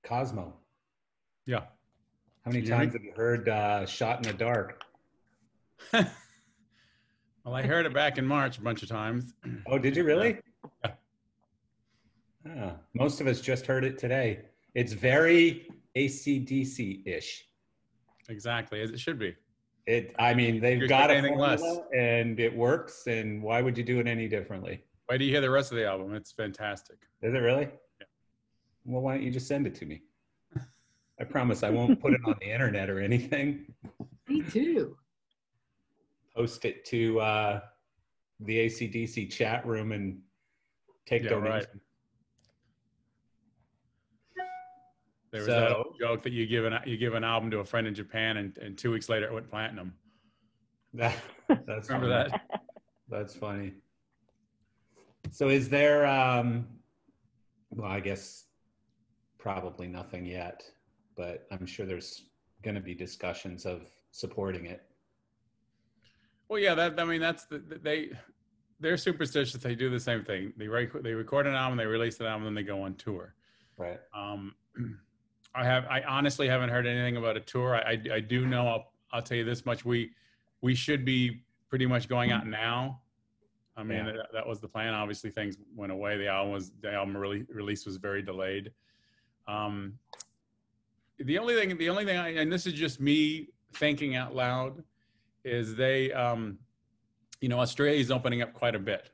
Cosmo. Yeah. How many times have you heard Shot in the Dark? Well, I heard it back in March a bunch of times. Oh, did you really? Yeah. Most of us just heard it today. It's very AC/DC-ish. Exactly, as it should be. I mean, they've You're got a anything formula less. and it works. And why would you do it any differently? Wait till you hear the rest of the album. It's fantastic. Is it really? Yeah. Well, why don't you just send it to me? I promise I won't put it on the internet or anything. Me too. Post it to the AC/DC chat room and take donations. Right. There was that old joke that you give an album to a friend in Japan and 2 weeks later it went platinum. That's Remember funny. that? That's funny. So is there, well, I guess probably nothing yet, but I'm sure there's going to be discussions of supporting it. Well, yeah, they're superstitious. They do the same thing. They record an album, they release an album, then they go on tour. Right. I honestly haven't heard anything about a tour. I do know. I'll tell you this much: we should be pretty much going out now. I mean, that was the plan. Obviously, things went away. The album release was very delayed. The only thing, and this is just me thinking out loud, is they, Australia is opening up quite a bit.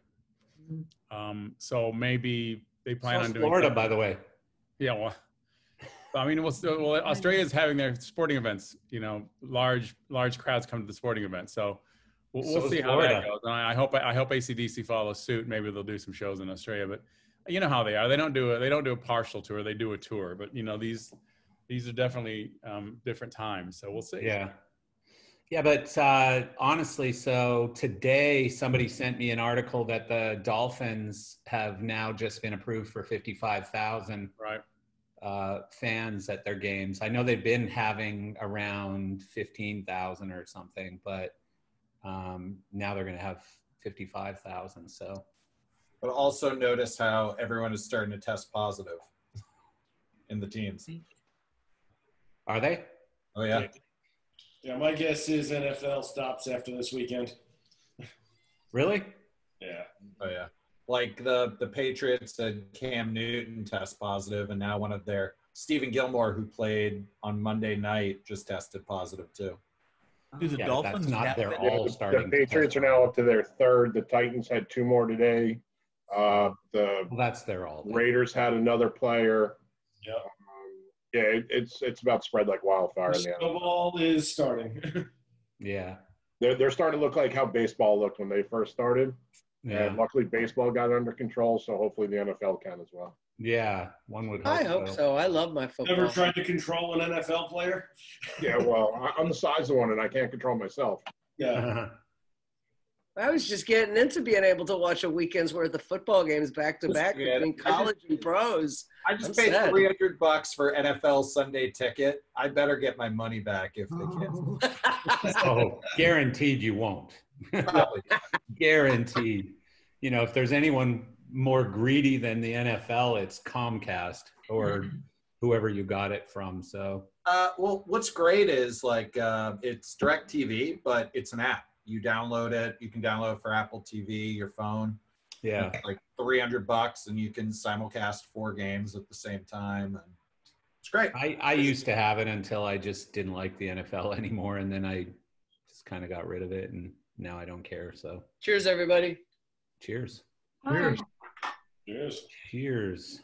So maybe they plan on doing Florida, something. by the way. Yeah, well, I mean, Australia is having their sporting events. Large crowds come to the sporting events. So we'll see how that goes. And I hope AC/DC follows suit. Maybe they'll do some shows in Australia. But you know how they are. They don't do a partial tour. They do a tour. But these are definitely different times. So we'll see. Yeah. Yeah, but honestly, so today somebody sent me an article that the Dolphins have now just been approved for 55,000 fans at their games. I know they've been having around 15,000 or something, but now they're going to have 55,000. So, but also notice how everyone is starting to test positive in the teams. Are they? Oh yeah. Yeah, my guess is NFL stops after this weekend. Really? Yeah. Oh yeah. Like the Patriots and Cam Newton test positive, and now one of their Stephen Gilmore, who played on Monday night, just tested positive too. Do the Dolphins not their all starting? The Patriots are now up to their third. The Titans had 2 more today. That's their all. Raiders had another player. Yep. Yeah, it's about spread like wildfire. The snowball is starting. Yeah. They're starting to look like how baseball looked when they first started. Yeah. And luckily baseball got it under control, so hopefully the NFL can as well. Yeah, one would hope I hope so. I love my football. Ever tried to control an NFL player? Yeah, well, I'm the size of one and I can't control myself. Yeah. I was just getting into being able to watch a weekend's worth of football games back to back between college and pros. I just paid $300 for NFL Sunday ticket. I better get my money back if they can. Oh, guaranteed you won't. Probably. Guaranteed. If there's anyone more greedy than the NFL, it's Comcast or whoever you got it from. So, well, what's great is it's DirecTV, but it's an app. You download it. You can download it for Apple TV, your phone. Yeah. It's like $300, and you can simulcast 4 games at the same time. And it's great. I used to have it until I just didn't like the NFL anymore, and then I just kind of got rid of it, and now I don't care. So, cheers, everybody. Cheers. Cheers. Cheers. Cheers.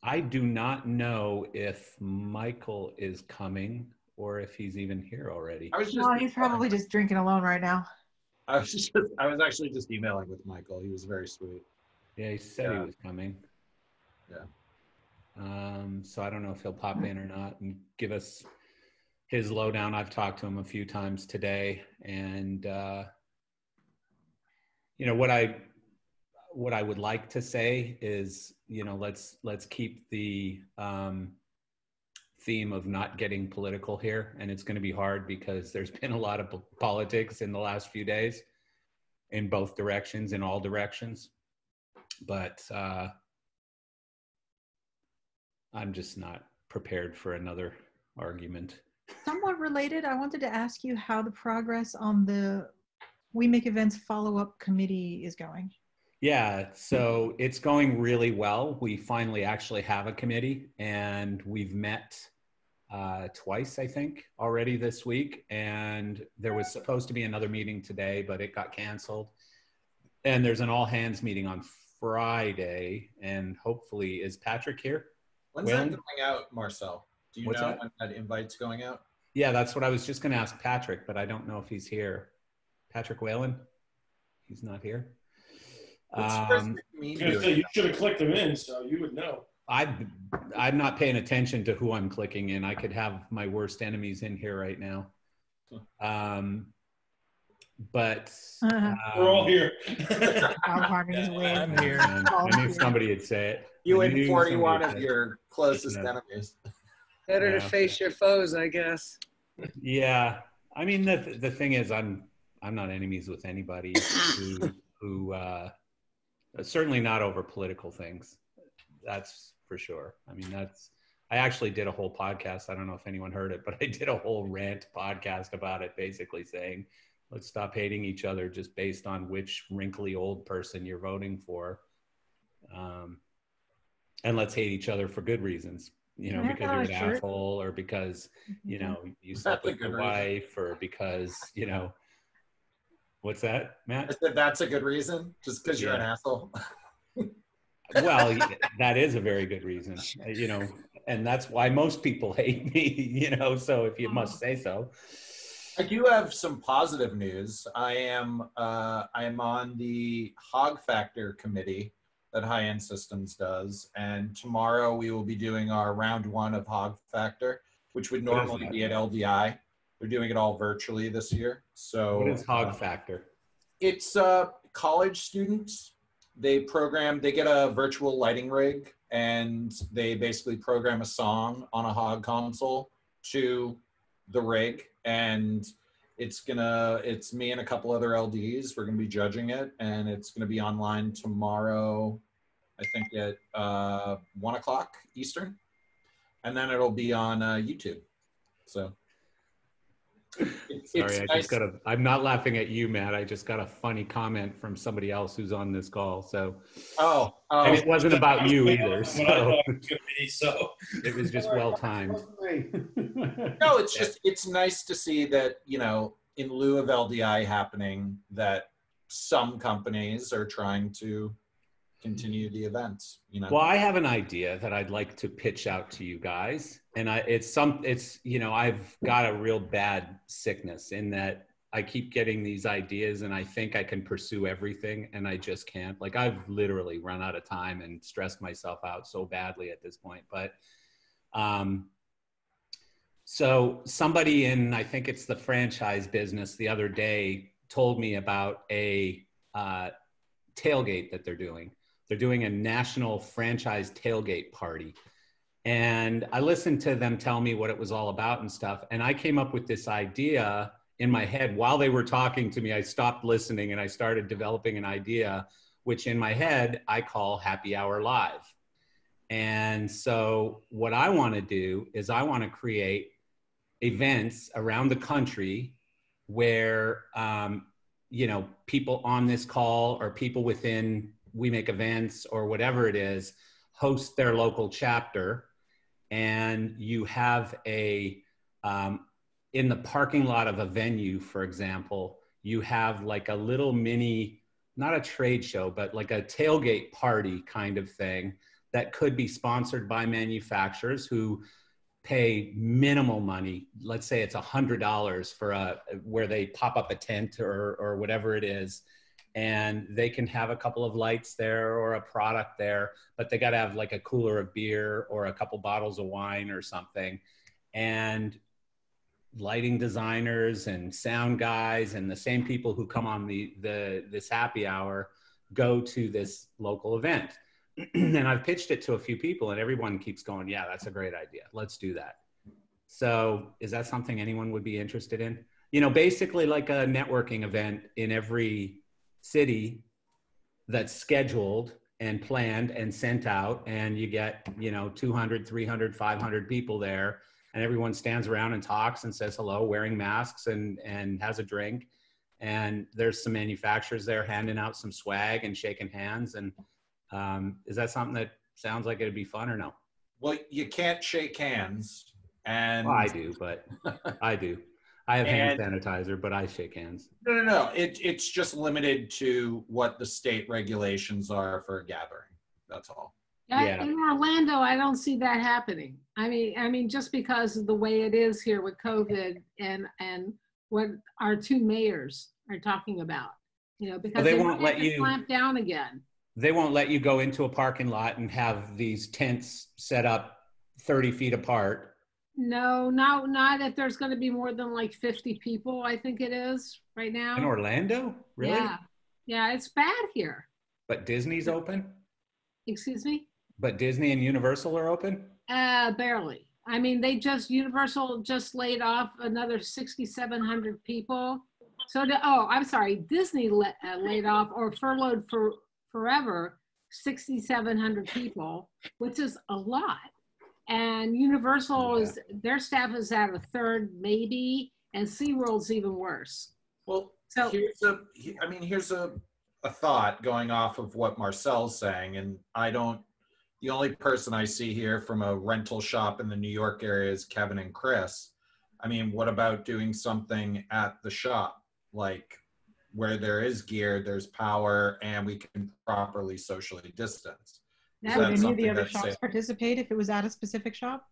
I do not know if Michael is coming or if he's even here already. He's probably just drinking alone right now. I was actually just emailing with Michael. He was very sweet. Yeah, he said he was coming. Yeah. So I don't know if he'll pop in or not and give us his lowdown. I've talked to him a few times today, and what I would like to say is, let's keep the theme of not getting political here, and it's going to be hard because there's been a lot of politics in the last few days in both directions, in all directions, but I'm just not prepared for another argument. Somewhat related, I wanted to ask you how the progress on the We Make Events follow-up committee is going. Yeah, so it's going really well. We finally actually have a committee, and we've met twice, I think, already this week. And there was supposed to be another meeting today, but it got canceled. And there's an all-hands meeting on Friday, and hopefully, is Patrick here? When's that going out, Marcel? Do you What's know that? when that invite's going out? Yeah, that's what I was just going to ask Patrick, but I don't know if he's here. Patrick Whalen? He's not here. You should have clicked them in, so you would know. I'm not paying attention to who I'm clicking in. I could have my worst enemies in here right now. But we're all here. I'm here. I knew somebody would say it. You and 41 of your closest enemies. Better to face your foes, I guess. Yeah, I mean the thing is, I'm not enemies with anybody who certainly not over political things. That's for sure. I mean, I actually did a whole podcast. I don't know if anyone heard it, but I did a whole rant podcast about it, basically saying, let's stop hating each other just based on which wrinkly old person you're voting for. And let's hate each other for good reasons, because you're an asshole, or because, you slept with your wife, or because, what's that, Matt? I said that's a good reason, just because you're an asshole. Well, that is a very good reason, and that's why most people hate me, so if you must say so. I do have some positive news. I am on the Hog Factor committee that High End Systems does, and tomorrow we will be doing our round 1 of Hog Factor, which would normally be at LDI. They're doing it all virtually this year. So what is Hog Factor? It's college students. They get a virtual lighting rig, and they basically program a song on a Hog console to the rig, and it's me and a couple other LDs. We're gonna be judging it, and it's gonna be online tomorrow, I think at 1 o'clock Eastern, and then it'll be on YouTube. So sorry, I'm not laughing at you, Matt. I just got a funny comment from somebody else who's on this call. So and it wasn't about you either. So it was just well timed. No, it's nice to see that, in lieu of LDI happening, that some companies are trying to continue the events. Well, I have an idea that I'd like to pitch out to you guys, and I've got a real bad sickness in that I keep getting these ideas, and I think I can pursue everything, and I just can't. Like, I've literally run out of time and stressed myself out so badly at this point. But so somebody in, I think it's the franchise business, the other day told me about a tailgate that they're doing. They're doing a national franchise tailgate party. And I listened to them tell me what it was all about and stuff. And I came up with this idea in my head while they were talking to me. I stopped listening and I started developing an idea, which in my head I call Happy Hour Live. And so what I want to do is I want to create events around the country where, people on this call or people within We Make Events or whatever it is, host their local chapter. And you have in the parking lot of a venue, for example, you have like a little mini, not a trade show, but like a tailgate party kind of thing that could be sponsored by manufacturers who pay minimal money. Let's say it's $100 for where they pop up a tent or whatever it is. And they can have a couple of lights there or a product there, but they got to have like a cooler of beer or a couple bottles of wine or something. And lighting designers and sound guys and the same people who come on this happy hour go to this local event. And I've pitched it to a few people and everyone keeps going, yeah, that's a great idea. Let's do that. So is that something anyone would be interested in? Basically like a networking event in every city that's scheduled, and planned and sent out, and you get, 200, 300, 500 people there, and everyone stands around and talks and says hello, wearing masks and has a drink. And there's some manufacturers there handing out some swag and shaking hands. And is that something that sounds like it'd be fun or no? Well, you can't shake hands. And well, I do, but I do. I have hand sanitizer, but I shake hands. No. It's just limited to what the state regulations are for a gathering. That's all. Yeah. In Orlando, I don't see that happening. I mean, just because of the way it is here with COVID and what our two mayors are talking about, because they won't let you clamp down again. They won't let you go into a parking lot and have these tents set up 30 feet apart. No, not if there's going to be more than like 50 people, I think it is right now. In Orlando? Really? Yeah, it's bad here. But Disney's open? Excuse me? But Disney and Universal are open? Barely. I mean, Universal just laid off another 6,700 people. So, I'm sorry, Disney laid off or furloughed for forever 6,700 people, which is a lot. And Universal their staff is at a third maybe, and SeaWorld's even worse. Well, so here's a thought going off of what Marcel's saying, and the only person I see here from a rental shop in the New York area is Kevin and Chris. I mean, what about doing something at the shop, like where there is gear, there's power, and we can properly socially distance? Would any of the other shops participate if it was at a specific shop?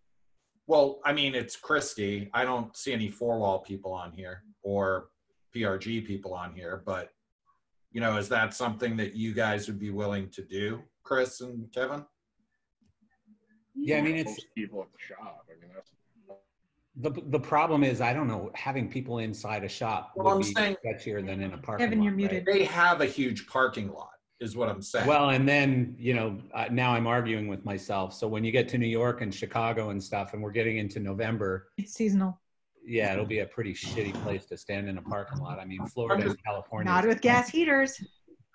Well, I mean, it's Christie. I don't see any four-wall people on here or PRG people on here, but, is that something that you guys would be willing to do, Chris and Kevin? Yeah, I mean, it's most people at the shop. I mean, that's the problem is, I don't know, having people inside a shop would be sketchier than in a parking lot. Kevin, you're muted. They have a huge parking lot, is what I'm saying. Well, and then, now I'm arguing with myself. So when you get to New York and Chicago and stuff, and we're getting into November. It's seasonal. Yeah, it'll be a pretty shitty place to stand in a parking lot. I mean, Florida and California. Not with gas heaters.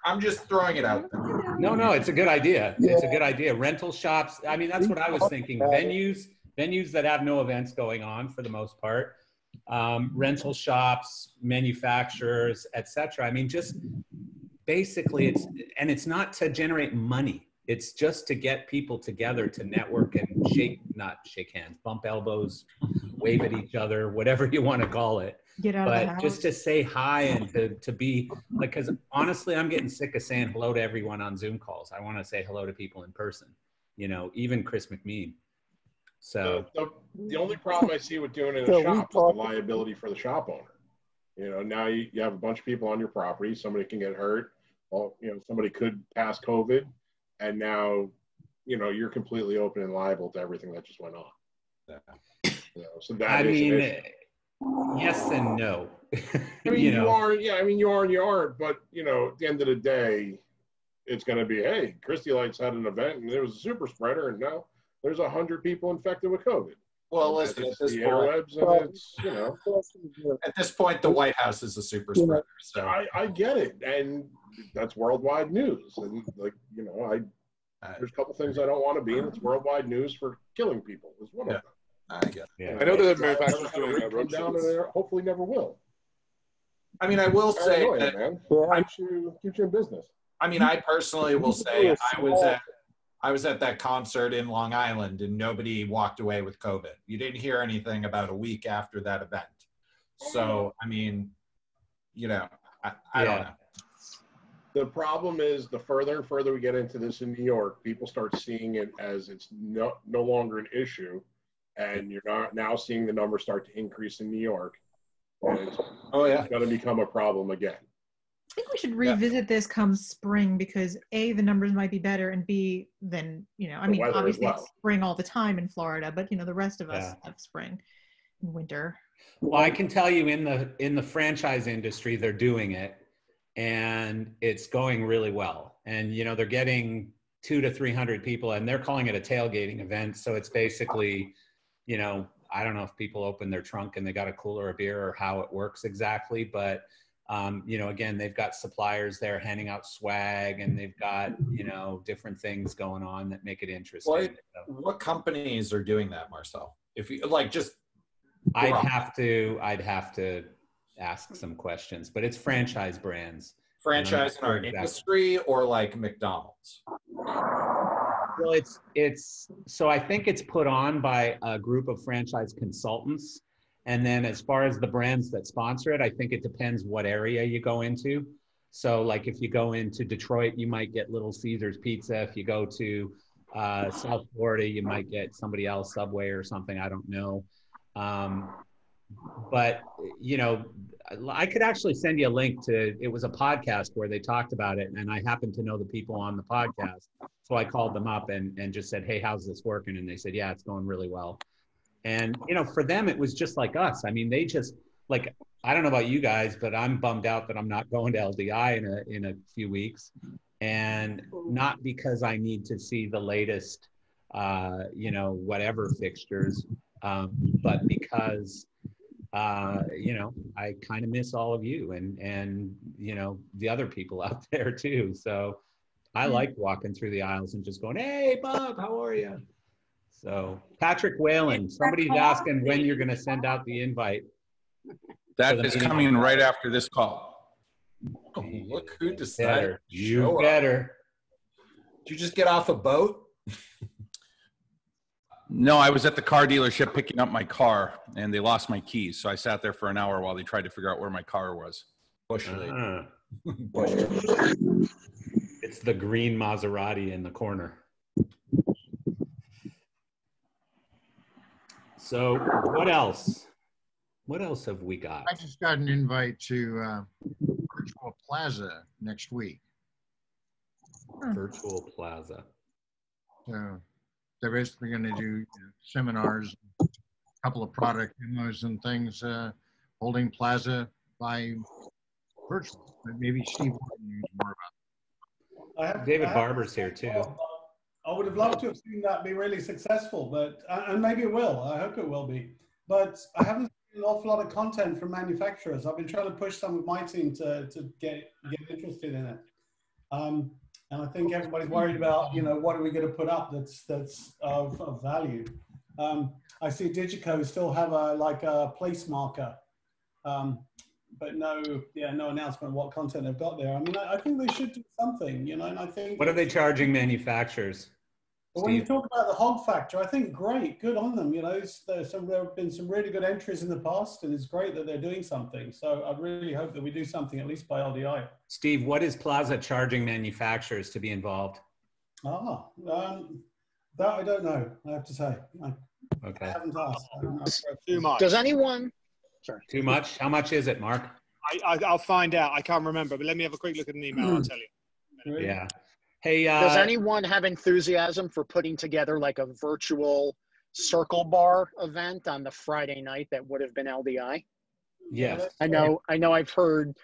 I'm just throwing it out there. No, it's a good idea. Yeah. It's a good idea. Rental shops. I mean, that's what I was thinking. Venues that have no events going on for the most part. Rental shops, manufacturers, etc. I mean, just basically it's not to generate money. It's just to get people together to network and not shake hands, bump elbows, wave at each other, whatever you want to call it. Get out of the house. Just to say hi and to be like, because honestly, I'm getting sick of saying hello to everyone on Zoom calls. I want to say hello to people in person, even Chris McMean. So the only problem I see with doing it in a shop is the liability for the shop owner. Now you have a bunch of people on your property. Somebody can get hurt. Well, somebody could pass COVID, and now, you're completely open and liable to everything that just went on. Yeah. So that yes and no. I mean, you are. Yeah, I mean, you are and you aren't. But at the end of the day, it's going to be, hey, Christie Lights had an event and there was a super spreader, and now there's 100 people infected with COVID. Well, listen, at this at this point, the White House is a super spreader. So I get it, and that's worldwide news. And there's a couple things I don't want to be in. It's worldwide news for killing people. Is one of them. I get it. Yeah. I know that manufacturers doing a road down there. Hopefully, never will. I mean, I will say that keeps you in business. I mean, I personally will say I was at that concert in Long Island, and nobody walked away with COVID. You didn't hear anything about a week after that event. So, I mean, I don't know. The problem is, the further and further we get into this in New York, people start seeing it as it's no longer an issue, and you're not now seeing the numbers start to increase in New York. And it's going to become a problem again. I think we should revisit this come spring, because A, the numbers might be better, and B, then, obviously it's spring all the time in Florida, but the rest of us have spring and winter. Well, I can tell you in the franchise industry, they're doing it, and it's going really well. And, they're getting 200 to 300 people, and they're calling it a tailgating event. So it's basically, I don't know if people open their trunk and they got a cooler of beer or how it works exactly, but You know, again, they've got suppliers there handing out swag, and they've got, you know, different things going on that make it interesting. What companies are doing that, Marcel? If you like, just I'd have to ask some questions, but it's franchise brands. Franchise in our industry, or like McDonald's? Well, it's so I think it's put on by a group of franchise consultants. And then as far as the brands that sponsor it, I think it depends what area you go into. So like if you go into Detroit, you might get Little Caesars Pizza. If you go to South Florida, you might get somebody else, Subway or something, I don't know. But, you know, I could actually send you a link to, it was a podcast where they talked about it, and I happen to know the people on the podcast. So I called them up and just said, hey, how's this working? And they said, yeah, it's going really well. And, you know, for them, it was just like us. I mean, they just, like, I don't know about you guys, but I'm bummed out that I'm not going to LDI in a few weeks. And not because I need to see the latest, you know, whatever fixtures, but because, you know, I kind of miss all of you and, you know, the other people out there too. So I like walking through the aisles and just going, hey, Bob, how are you? So Patrick Whalen, somebody's asking when you're going to send out the invite. That is coming right after this call. Oh, look who decided. You better. Did you just get off a boat? No, I was at the car dealership picking up my car, and they lost my keys. So I sat there for an hour while they tried to figure out where my car was. Bush It's the green Maserati in the corner. So what else? What else have we got? I just got an invite to Virtual Plaza next week. Virtual Plaza. So they're basically going to do seminars, a couple of product demos and things, holding Plaza by virtual. But maybe Steve knows more about it. David Barber's here too. I would have loved to have seen that be really successful, but and maybe it will. I hope it will be. But I haven't seen an awful lot of content from manufacturers. I've been trying to push some of my team to get interested in it. And I think everybody's worried about, you know, what are we going to put up that's of value. I see Digico still have a place marker, but no announcement of what content they've got there. I mean, I think they should do something, you know. And I think what are they charging manufacturers? But when you talk about the hog factor, I think great, good on them. You know, there have been some really good entries in the past, and it's great that they're doing something. So I really hope that we do something at least by LDI. Steve, what is Plaza charging manufacturers to be involved? That I don't know. I have to say. Okay. I haven't asked. Too much. Does anyone? Sorry. Too much? How much is it, Mark? I'll find out. I can't remember, but let me have a quick look at an email. I'll tell you. Yeah. Hey, does anyone have enthusiasm for putting together like a virtual circle bar event on the Friday night that would have been LDI? Yes. I know I've heard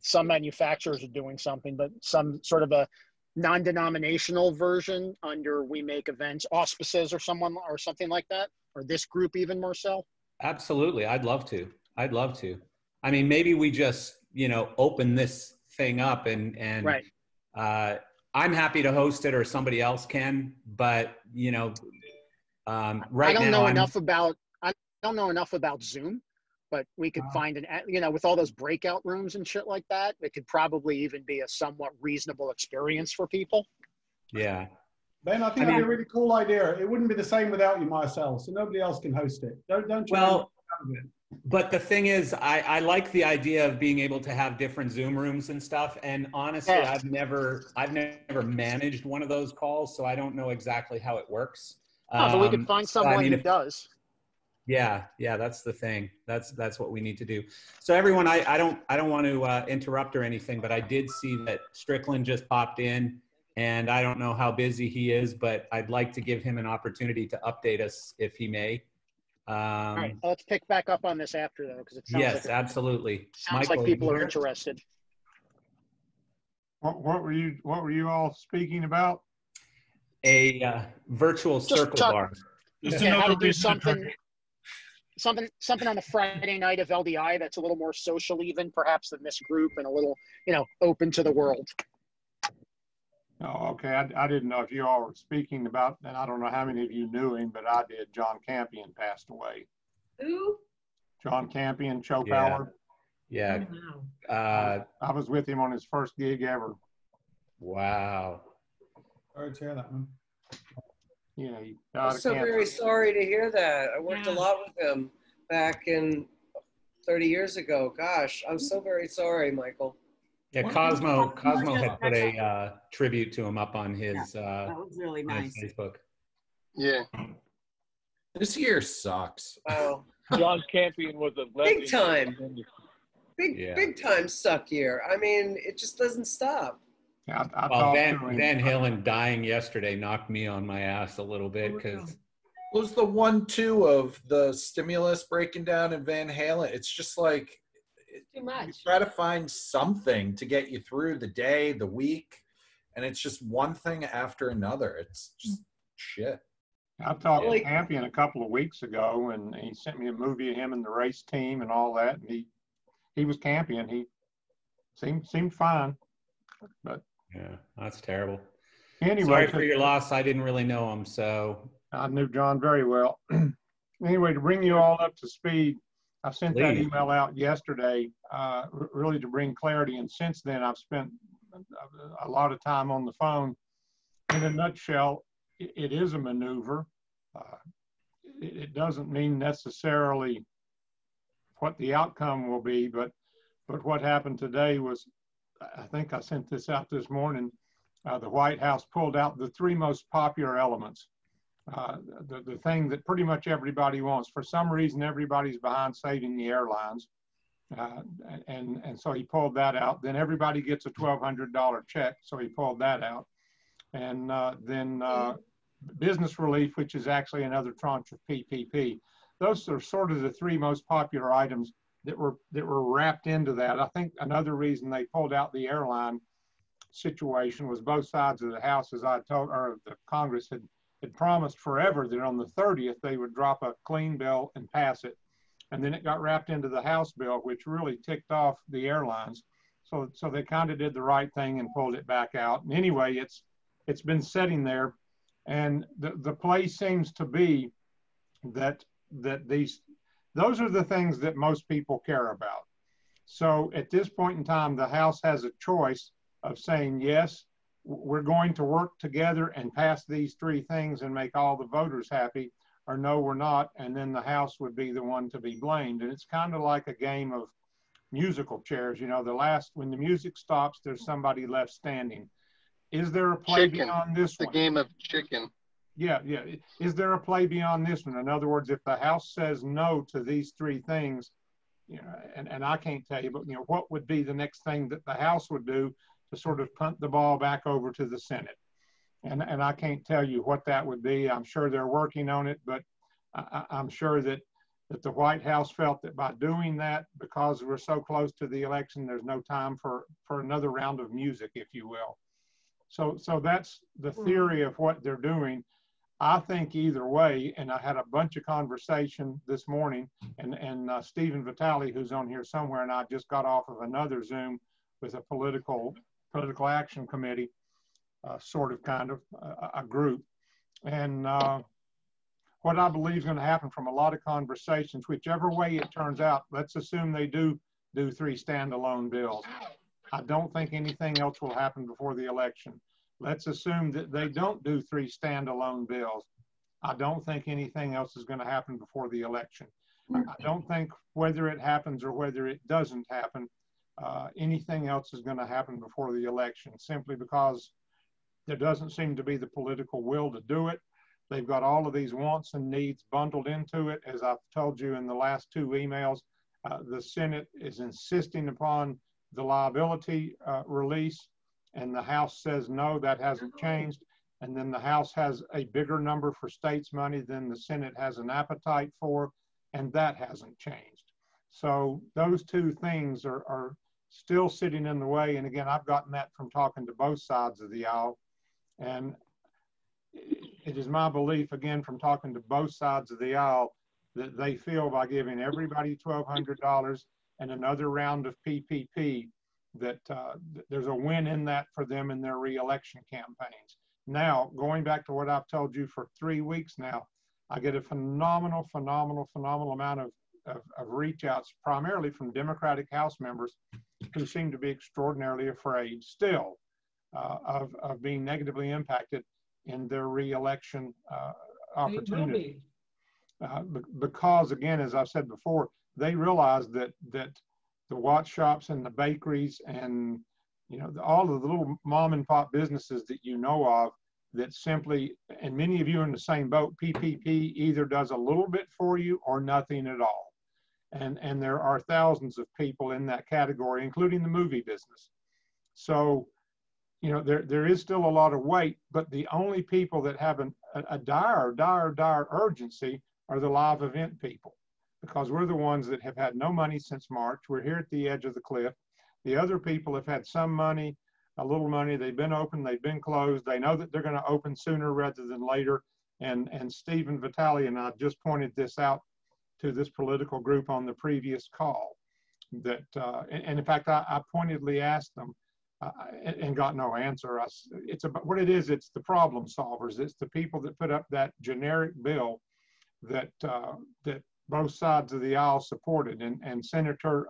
some manufacturers are doing something, but some sort of a non-denominational version under We Make Events auspices or something like that, or this group even, Marcel? Absolutely. I'd love to. I mean, maybe we just, you know, open this thing up and right. I'm happy to host it or somebody else can, but you know, right now I don't know enough about Zoom, but we could find you know, with all those breakout rooms and shit like that, it could probably even be a somewhat reasonable experience for people. Yeah. Ben, I think that'd be a really cool idea. It wouldn't be the same without you, Marcel, so nobody else can host it. Don't you? Well, but the thing is, I like the idea of being able to have different Zoom rooms and stuff. And honestly, I've never managed one of those calls, so I don't know exactly how it works. But we could find someone who does. Yeah, that's the thing. That's what we need to do. So everyone, I don't want to interrupt or anything, but I did see that Strickland just popped in, and I don't know how busy he is, but I'd like to give him an opportunity to update us if he may. All right, let's pick back up on this after though, because it sounds absolutely. Sounds Michael, like people are interested. What were you all speaking about? A virtual circle bar. How to do something something on a Friday night of LDI that's a little more social even perhaps than this group and a little, open to the world. Oh, okay. I didn't know if you all were speaking about, and I don't know how many of you knew him, but I did. John Campion passed away. Who? John Campion, Cho Yeah. Power. Yeah. I was with him on his first gig ever. Wow. Sorry to hear that, man. Yeah, he I'm died of so cancer. very sorry to hear that. I worked a lot with him back in 30 years ago. Gosh, I'm so very sorry, Michael. Yeah, Cosmo had put a tribute to him up on his that was really on his nice. Facebook. Yeah. This year sucks. Wow. John Campion was a legend. Big time. Big time suck year. I mean, it just doesn't stop. Yeah, Well, Van Halen dying yesterday knocked me on my ass a little bit because was the 1-2 of the stimulus breaking down in Van Halen. It's just like too much. You try to find something to get you through the day, the week, and it's just one thing after another. It's just shit. I talked to Campion a couple of weeks ago, and he sent me a movie of him and the race team and all that. And he was Campion. He seemed fine, but yeah, that's terrible. Anyway, sorry for your loss. I didn't really know him, so I knew John very well. Anyway, to bring you all up to speed, I sent that email out yesterday, really to bring clarity. And since then, I've spent a lot of time on the phone. In a nutshell, it is a maneuver. It doesn't mean necessarily what the outcome will be, but what happened today was, I think I sent this out this morning, the White House pulled out the three most popular elements. The thing that pretty much everybody wants. For some reason, everybody's behind saving the airlines. And so he pulled that out. Then everybody gets a $1,200 check. So he pulled that out. And then business relief, which is actually another tranche of PPP. Those are sort of the three most popular items that were wrapped into that. I think another reason they pulled out the airline situation was both sides of the House, as I told, or the Congress had promised forever that on the 30th they would drop a clean bill and pass it. And then it got wrapped into the House bill, which really ticked off the airlines. So they kind of did the right thing and pulled it back out. And anyway, it's been sitting there. And the play seems to be that those are the things that most people care about. So at this point in time, the House has a choice of saying, yes, we're going to work together and pass these three things and make all the voters happy, or no, we're not. And then the House would be the one to be blamed. And it's kind of like a game of musical chairs. You know, when the music stops, there's somebody left standing. Is there a play beyond this one? The game of chicken. Yeah. Is there a play beyond this one? In other words, if the House says no to these three things, and I can't tell you, but what would be the next thing that the House would do to sort of punt the ball back over to the Senate? And I can't tell you what that would be. I'm sure they're working on it, but I'm sure that the White House felt that by doing that, because we're so close to the election, there's no time for another round of music, if you will. So that's the theory of what they're doing. I think either way, and I had a bunch of conversation this morning, and Stephen Vitale, who's on here somewhere, and I just got off of another Zoom with a political action committee, kind of a group. And what I believe is going to happen from a lot of conversations, whichever way it turns out, let's assume they do three standalone bills. I don't think anything else will happen before the election. Let's assume that they don't do three standalone bills. I don't think anything else is going to happen before the election. I don't think whether it happens or whether it doesn't happen, anything else is going to happen before the election, simply because there doesn't seem to be the political will to do it. They've got all of these wants and needs bundled into it. As I've told you in the last two emails, the Senate is insisting upon the liability release, and the House says no, that hasn't changed. And then the House has a bigger number for states money than the Senate has an appetite for, and that hasn't changed. So those two things are still sitting in the way. And again, I've gotten that from talking to both sides of the aisle. And it is my belief, again, from talking to both sides of the aisle, that they feel by giving everybody $1,200 and another round of PPP, that there's a win in that for them in their reelection campaigns. Now, going back to what I've told you for 3 weeks now, I get a phenomenal amount of reach outs, primarily from Democratic House members who seem to be extraordinarily afraid still of being negatively impacted in their reelection opportunity. Because again, as I've said before, they realize that the watch shops and the bakeries and all of the little mom and pop businesses that you know of, that simply, and many of you are in the same boat, PPP either does a little bit for you or nothing at all. And there are thousands of people in that category, including the movie business. So, there is still a lot of weight, but the only people that have a dire urgency are the live event people, because we're the ones that have had no money since March. We're here at the edge of the cliff. The other people have had some money, a little money. They've been open, they've been closed. They know that they're going to open sooner rather than later. And Stephen Vitale and I just pointed this out to this political group on the previous call. That, and in fact, I pointedly asked them and got no answer. It's about what it is. It's the problem solvers. It's the people that put up that generic bill that both sides of the aisle supported. And Senator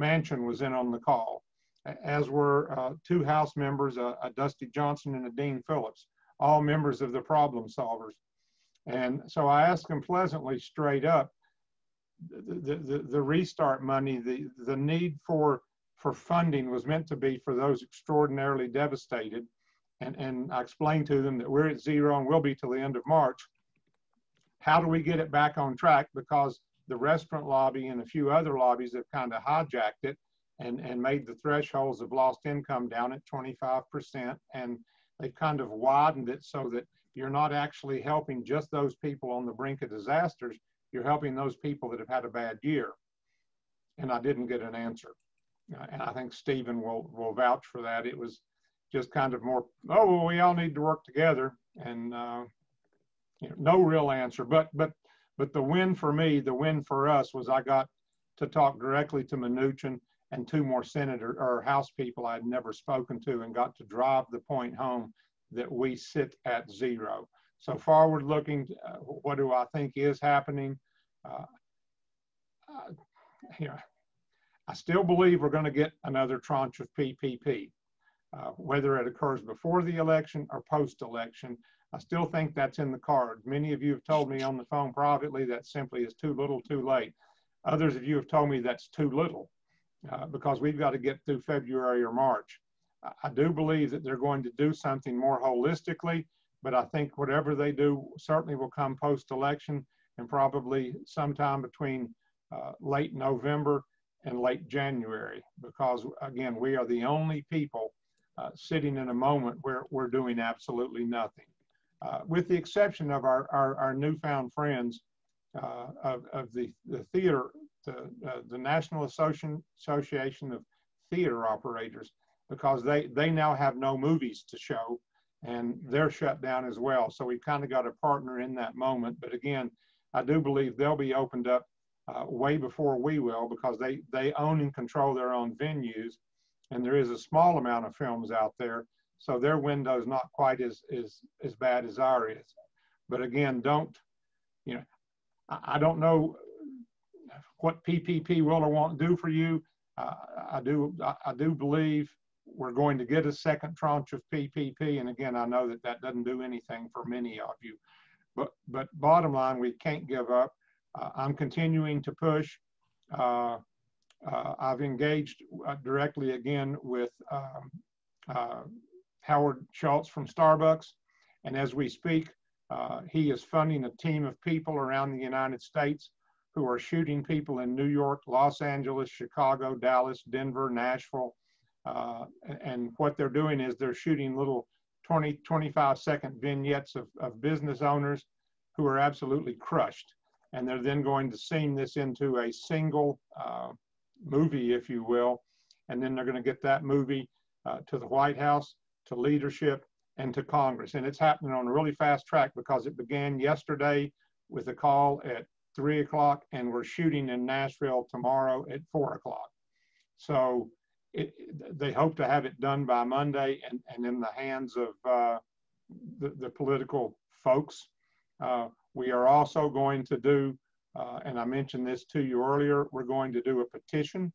Manchin was in on the call, as were 2 House members, a Dusty Johnson and a Dean Phillips, all members of the problem solvers. And so I asked them pleasantly straight up, the restart money, the need for funding was meant to be for those extraordinarily devastated. And I explained to them that we're at 0 and will be till the end of March. How do we get it back on track? Because the restaurant lobby and a few other lobbies have kind of hijacked it and made the thresholds of lost income down at 25%. And they've kind of widened it so that you're not actually helping just those people on the brink of disasters. You're helping those people that have had a bad year. And I didn't get an answer. And I think Stephen will vouch for that. It was just kind of more, oh, well, we all need to work together, and no real answer. But the win for me, the win for us, was I got to talk directly to Mnuchin and 2 more senator or House people I'd never spoken to, and got to drive the point home that we sit at 0. So forward looking, what do I think is happening? I still believe we're going to get another tranche of PPP, whether it occurs before the election or post-election. I still think that's in the cards. Many of you have told me on the phone privately that simply is too little, too late. Others of you have told me that's too little because we've got to get through February or March. I do believe that they're going to do something more holistically, but I think whatever they do certainly will come post-election, and probably sometime between late November and late January, because again, we are the only people sitting in a moment where we're doing absolutely nothing. With the exception of our newfound friends of the theater, the National Association of Theater Operators, because they now have no movies to show, and they're shut down as well. So we've kind of got a partner in that moment. But again, I do believe they'll be opened up way before we will, because they own and control their own venues, and there is a small amount of films out there, so their window's not quite as bad as ours is. But again, I don't know what PPP will or won't do for you. I do believe we're going to get a second tranche of PPP, and again, I know that doesn't do anything for many of you, but bottom line, we can't give up. I'm continuing to push. I've engaged directly again with Howard Schultz from Starbucks, and as we speak, he is funding a team of people around the United States who are shooting people in New York, Los Angeles, Chicago, Dallas, Denver, Nashville, and what they're doing is they're shooting little 20, 25-second vignettes of business owners who are absolutely crushed. And they're then going to seam this into a single movie, if you will. And then they're going to get that movie to the White House, to leadership, and to Congress. And it's happening on a really fast track, because it began yesterday with a call at 3 o'clock, and we're shooting in Nashville tomorrow at 4 o'clock. So they hope to have it done by Monday and in the hands of the political folks. We are also going to do, and I mentioned this to you earlier, we're going to do a petition,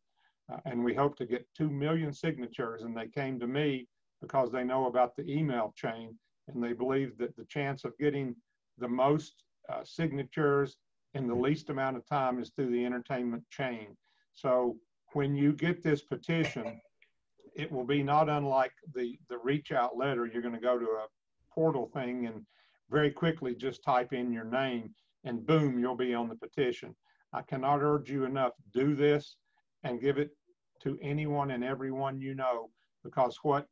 and we hope to get 2 million signatures. And they came to me because they know about the email chain, and they believe that the chance of getting the most signatures in the least amount of time is through the entertainment chain. So when you get this petition, it will be not unlike the reach out letter. You're going to go to a portal thing and very quickly just type in your name, and boom, you'll be on the petition. I cannot urge you enough, do this and give it to anyone and everyone you know, because what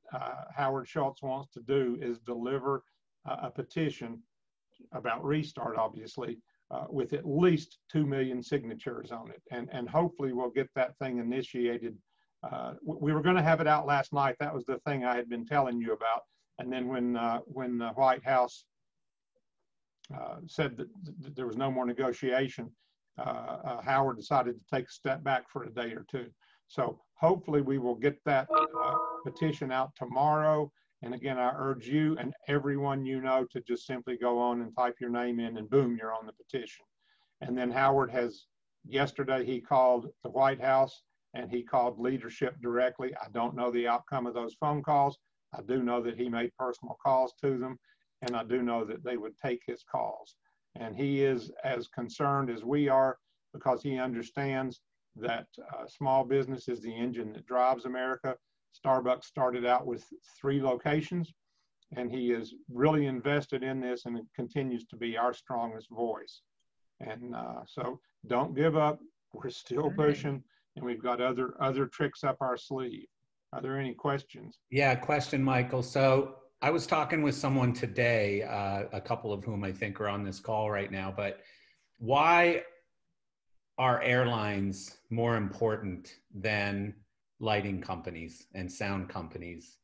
Howard Schultz wants to do is deliver a petition about Restart, obviously, with at least 2 million signatures on it. And hopefully we'll get that thing initiated. We were going to have it out last night. That was the thing I had been telling you about. And then when the White House said that there was no more negotiation, Howard decided to take a step back for a day or two. So hopefully we will get that petition out tomorrow. And again, I urge you and everyone you know to just simply go on and type your name in, and boom, you're on the petition. And then Howard yesterday he called the White House and he called leadership directly. I don't know the outcome of those phone calls. I do know that he made personal calls to them, and I do know that they would take his calls. And he is as concerned as we are, because he understands that small business is the engine that drives America. Starbucks started out with 3 locations, and he is really invested in this, and it continues to be our strongest voice. And so don't give up. We're still pushing, and we've got other tricks up our sleeve. Are there any questions? Yeah, question, Michael. So I was talking with someone today, a couple of whom I think are on this call right now, but why are airlines more important than lighting companies and sound companies?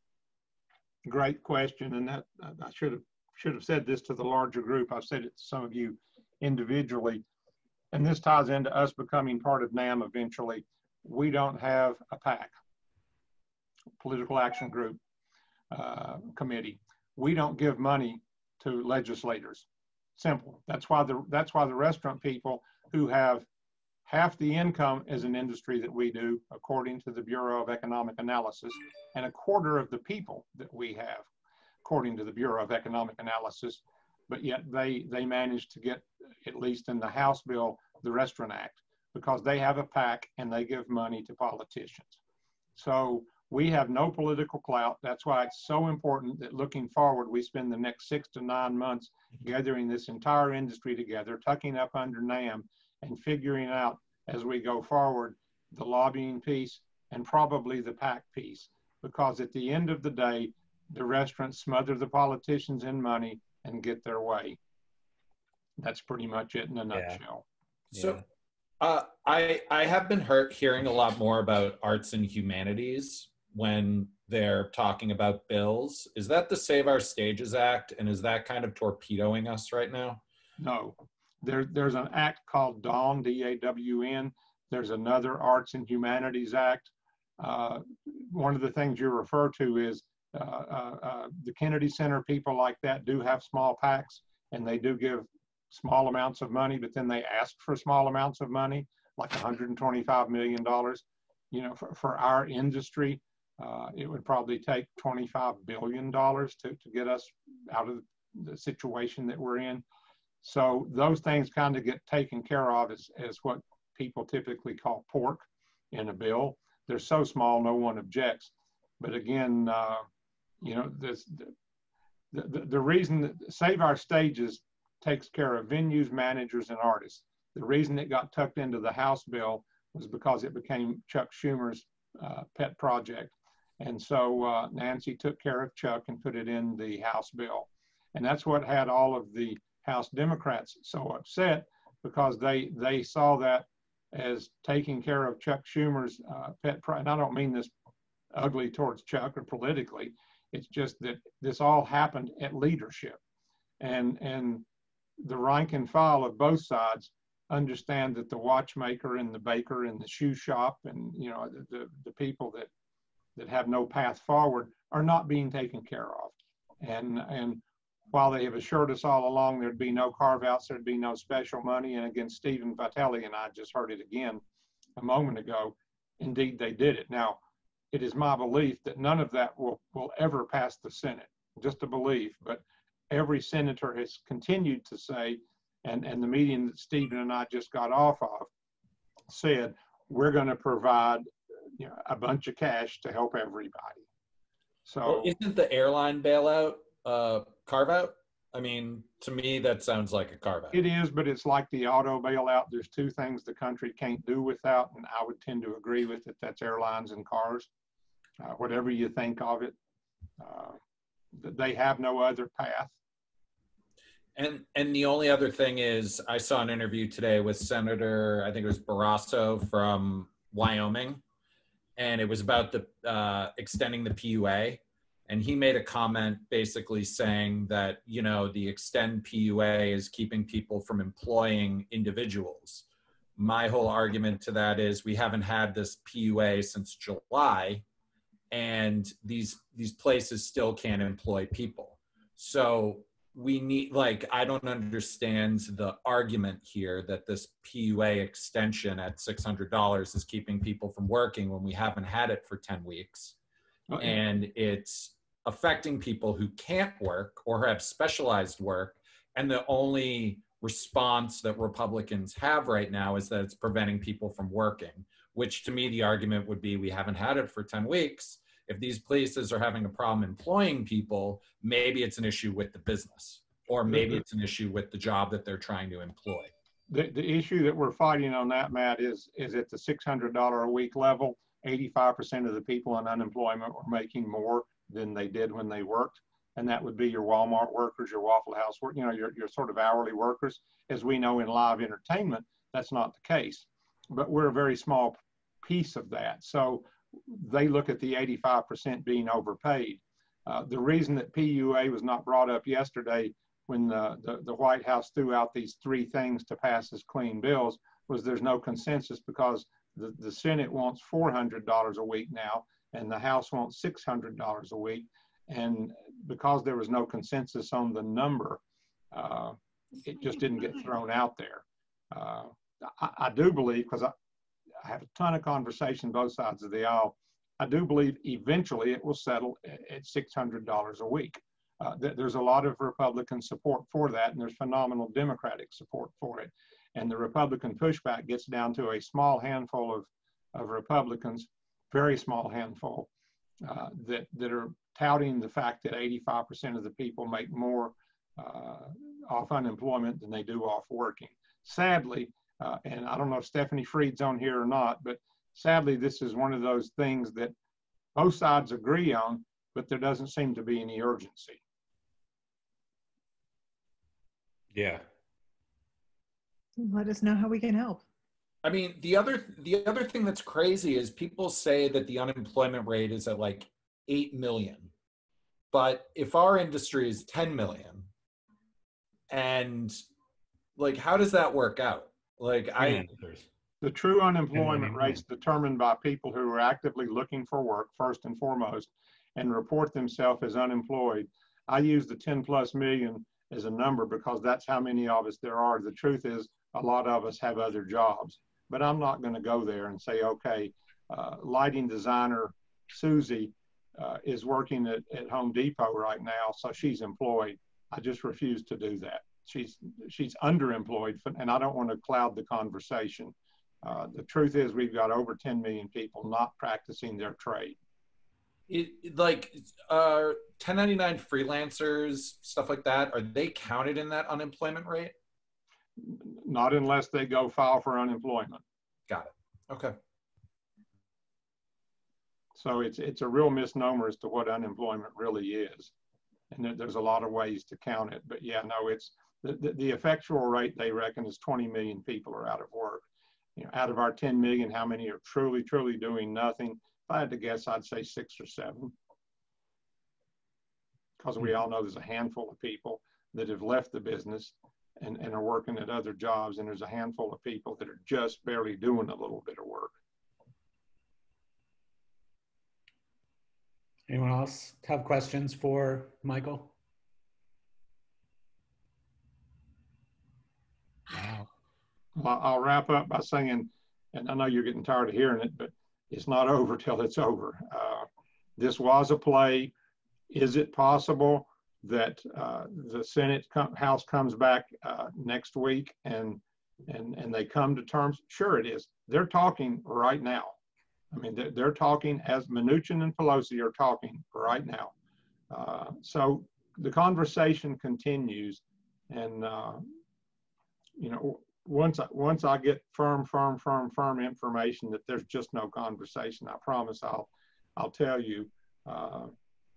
Great question. And that I should have said this to the larger group. I've said it to some of you individually, and this ties into us becoming part of NAMM eventually. We don't have a PAC, Political Action Group committee. We don't give money to legislators. Simple. That's why the restaurant people who have half the income as an industry that we do, according to the Bureau of Economic Analysis, and a quarter of the people that we have, according to the Bureau of Economic Analysis, but yet they manage to get, at least in the House bill, the Restaurant Act, because they have a PAC and they give money to politicians. So we have no political clout. That's why it's so important that looking forward, we spend the next 6 to 9 months gathering this entire industry together, tucking up under NAMM, and figuring out as we go forward the lobbying piece and probably the PAC piece. Because at the end of the day, the restaurants smother the politicians in money and get their way. That's pretty much it in a nutshell. So I have been hearing a lot more about arts and humanities when they're talking about bills. Is that the Save Our Stages Act, and is that kind of torpedoing us right now? No. There's an act called DAWN, D-A-W-N. There's another Arts and Humanities Act. One of the things you refer to is the Kennedy Center, people like that do have small PACs, and they do give small amounts of money, but then they ask for small amounts of money, like $125 million. You know, for our industry, it would probably take $25 billion to get us out of the situation that we're in. So those things kind of get taken care of as what people typically call pork in a bill. They're so small, no one objects. But again, you know, the reason that Save Our Stages takes care of venues, managers, and artists. The reason it got tucked into the House bill was because it became Chuck Schumer's pet project. And so Nancy took care of Chuck and put it in the House bill. And that's what had all of the House Democrats so upset, because they saw that as taking care of Chuck Schumer's pet project. And I don't mean this ugly towards Chuck or politically. It's just that this all happened at leadership. And the rank and file of both sides understand that the watchmaker and the baker and the shoe shop and, you know, the people that have no path forward are not being taken care of. And while they have assured us all along there'd be no carve-outs, there'd be no special money, and again, Stephen Vitelli and I just heard it again a moment ago, indeed they did it. Now, it is my belief that none of that will ever pass the Senate, just a belief, but every senator has continued to say, and the meeting that Stephen and I just got off of said, we're going to provide, you know, a bunch of cash to help everybody. So well, isn't the airline bailout carve out? I mean, to me, that sounds like a carve out. It is, but it's like the auto bailout. There's two things the country can't do without, and I would tend to agree with it. That's airlines and cars. Whatever you think of it, they have no other path. And the only other thing is, I saw an interview today with Senator, I think it was Barrasso from Wyoming, and it was about the extending the PUA. And he made a comment basically saying that, you know, the extend PUA is keeping people from employing individuals. My whole argument to that is we haven't had this PUA since July, and these places still can't employ people. So we need, like, I don't understand the argument here that this PUA extension at $600 is keeping people from working when we haven't had it for 10 weeks. Oh, yeah. And it's affecting people who can't work or have specialized work. And the only response that Republicans have right now is that it's preventing people from working, which to me, the argument would be we haven't had it for 10 weeks. If these places are having a problem employing people, maybe it's an issue with the business, or maybe it's an issue with the job that they're trying to employ. The issue that we're fighting on that, Matt, is at the $600 a week level. 85% of the people in unemployment were making more than they did when they worked. And that would be your Walmart workers, your Waffle House work, you know, your sort of hourly workers. As we know in live entertainment, that's not the case. But we're a very small piece of that. So they look at the 85% being overpaid. The reason that PUA was not brought up yesterday when the White House threw out these three things to pass as clean bills was there's no consensus, because the Senate wants $400 a week now, and the House wants $600 a week. And because there was no consensus on the number, it just didn't get thrown out there. I do believe, because I have a ton of conversation both sides of the aisle, I do believe eventually it will settle at $600 a week. There's a lot of Republican support for that, and there's phenomenal Democratic support for it. And the Republican pushback gets down to a small handful of Republicans, very small handful, that are touting the fact that 85% of the people make more off unemployment than they do off working. Sadly, and I don't know if Stephanie Freed's on here or not, but sadly, this is one of those things that both sides agree on, but there doesn't seem to be any urgency. Yeah. Let us know how we can help. I mean, the other thing that's crazy is people say that the unemployment rate is at like 8 million. But if our industry is 10 million, and like, how does that work out? Like, the true unemployment rate's determined by people who are actively looking for work, first and foremost, and report themselves as unemployed. I use the 10 plus million as a number because that's how many of us there are. The truth is, a lot of us have other jobs, but I'm not going to go there and say, okay, lighting designer Susie is working at Home Depot right now, so she's employed. I just refuse to do that. She's underemployed, and I don't want to cloud the conversation. The truth is, we've got over 10 million people not practicing their trade. Like 1099 freelancers, stuff like that, are they counted in that unemployment rate? Not unless they go file for unemployment. Got it. Okay. So it's a real misnomer as to what unemployment really is. And there's a lot of ways to count it. But yeah, no, it's the effectual rate, they reckon, is 20 million people are out of work. You know, out of our 10 million, how many are truly doing nothing? If I had to guess, I'd say 6 or 7. Because we all know there's a handful of people that have left the business and are working at other jobs, and there's a handful of people that are just barely doing a little bit of work. Anyone else have questions for Michael? Wow. Well, I'll wrap up by saying, and I know you're getting tired of hearing it, but it's not over till it's over. This was a play. Is it possible that the Senate House comes back next week and they come to terms? Sure, it is. They're talking right now. I mean, they're talking as Mnuchin and Pelosi are talking right now. So the conversation continues, and you know, once I get firm information that there's just no conversation, I promise I'll tell you.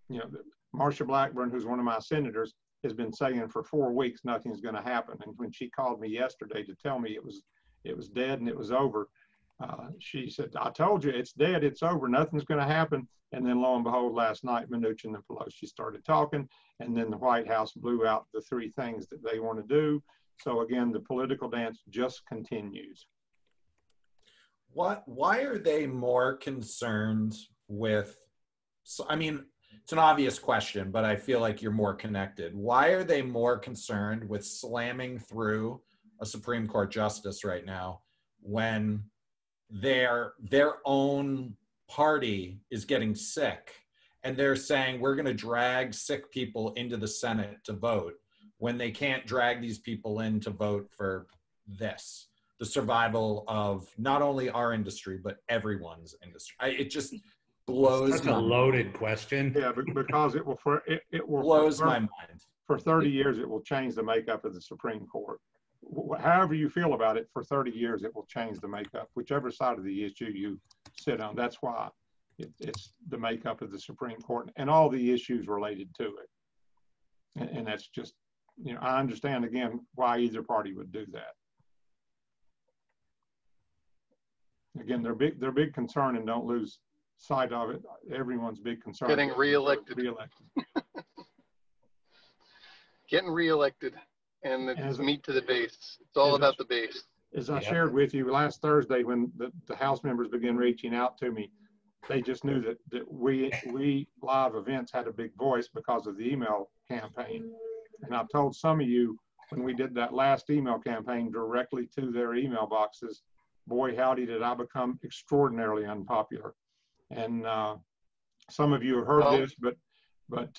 You know, Marsha Blackburn, who's one of my senators, has been saying for 4 weeks nothing's going to happen. And when she called me yesterday to tell me it was dead and it was over, she said, "I told you it's dead, it's over, nothing's going to happen." And then lo and behold, last night Mnuchin and Pelosi started talking, and then the White House blew out the 3 things that they want to do. So again, the political dance just continues. Why are they more concerned with, I mean, it's an obvious question, but I feel like you're more connected. Why are they more concerned with slamming through a Supreme Court justice right now when their own party is getting sick and they're saying we're going to drag sick people into the Senate to vote, when they can't drag these people in to vote for this, the survival of not only our industry, but everyone's industry? It just blows Such a loaded question. Yeah, because it will blows my mind. For 30 years, it will change the makeup of the Supreme Court. However you feel about it, for 30 years, it will change the makeup, whichever side of the issue you sit on. That's why it's the makeup of the Supreme Court and all the issues related to it. And that's just, you know, I understand again why either party would do that. Again, their big concern, and don't lose sight of it, everyone's big concern. Getting reelected. Getting reelected, and it's meat to the base. It's all about the base. As I shared with you last Thursday, when the House members began reaching out to me, they just knew that we live events had a big voice because of the email campaign. And I've told some of you, when we did that last email campaign directly to their email boxes, boy, howdy, did I become extraordinarily unpopular. And some of you have heard this, but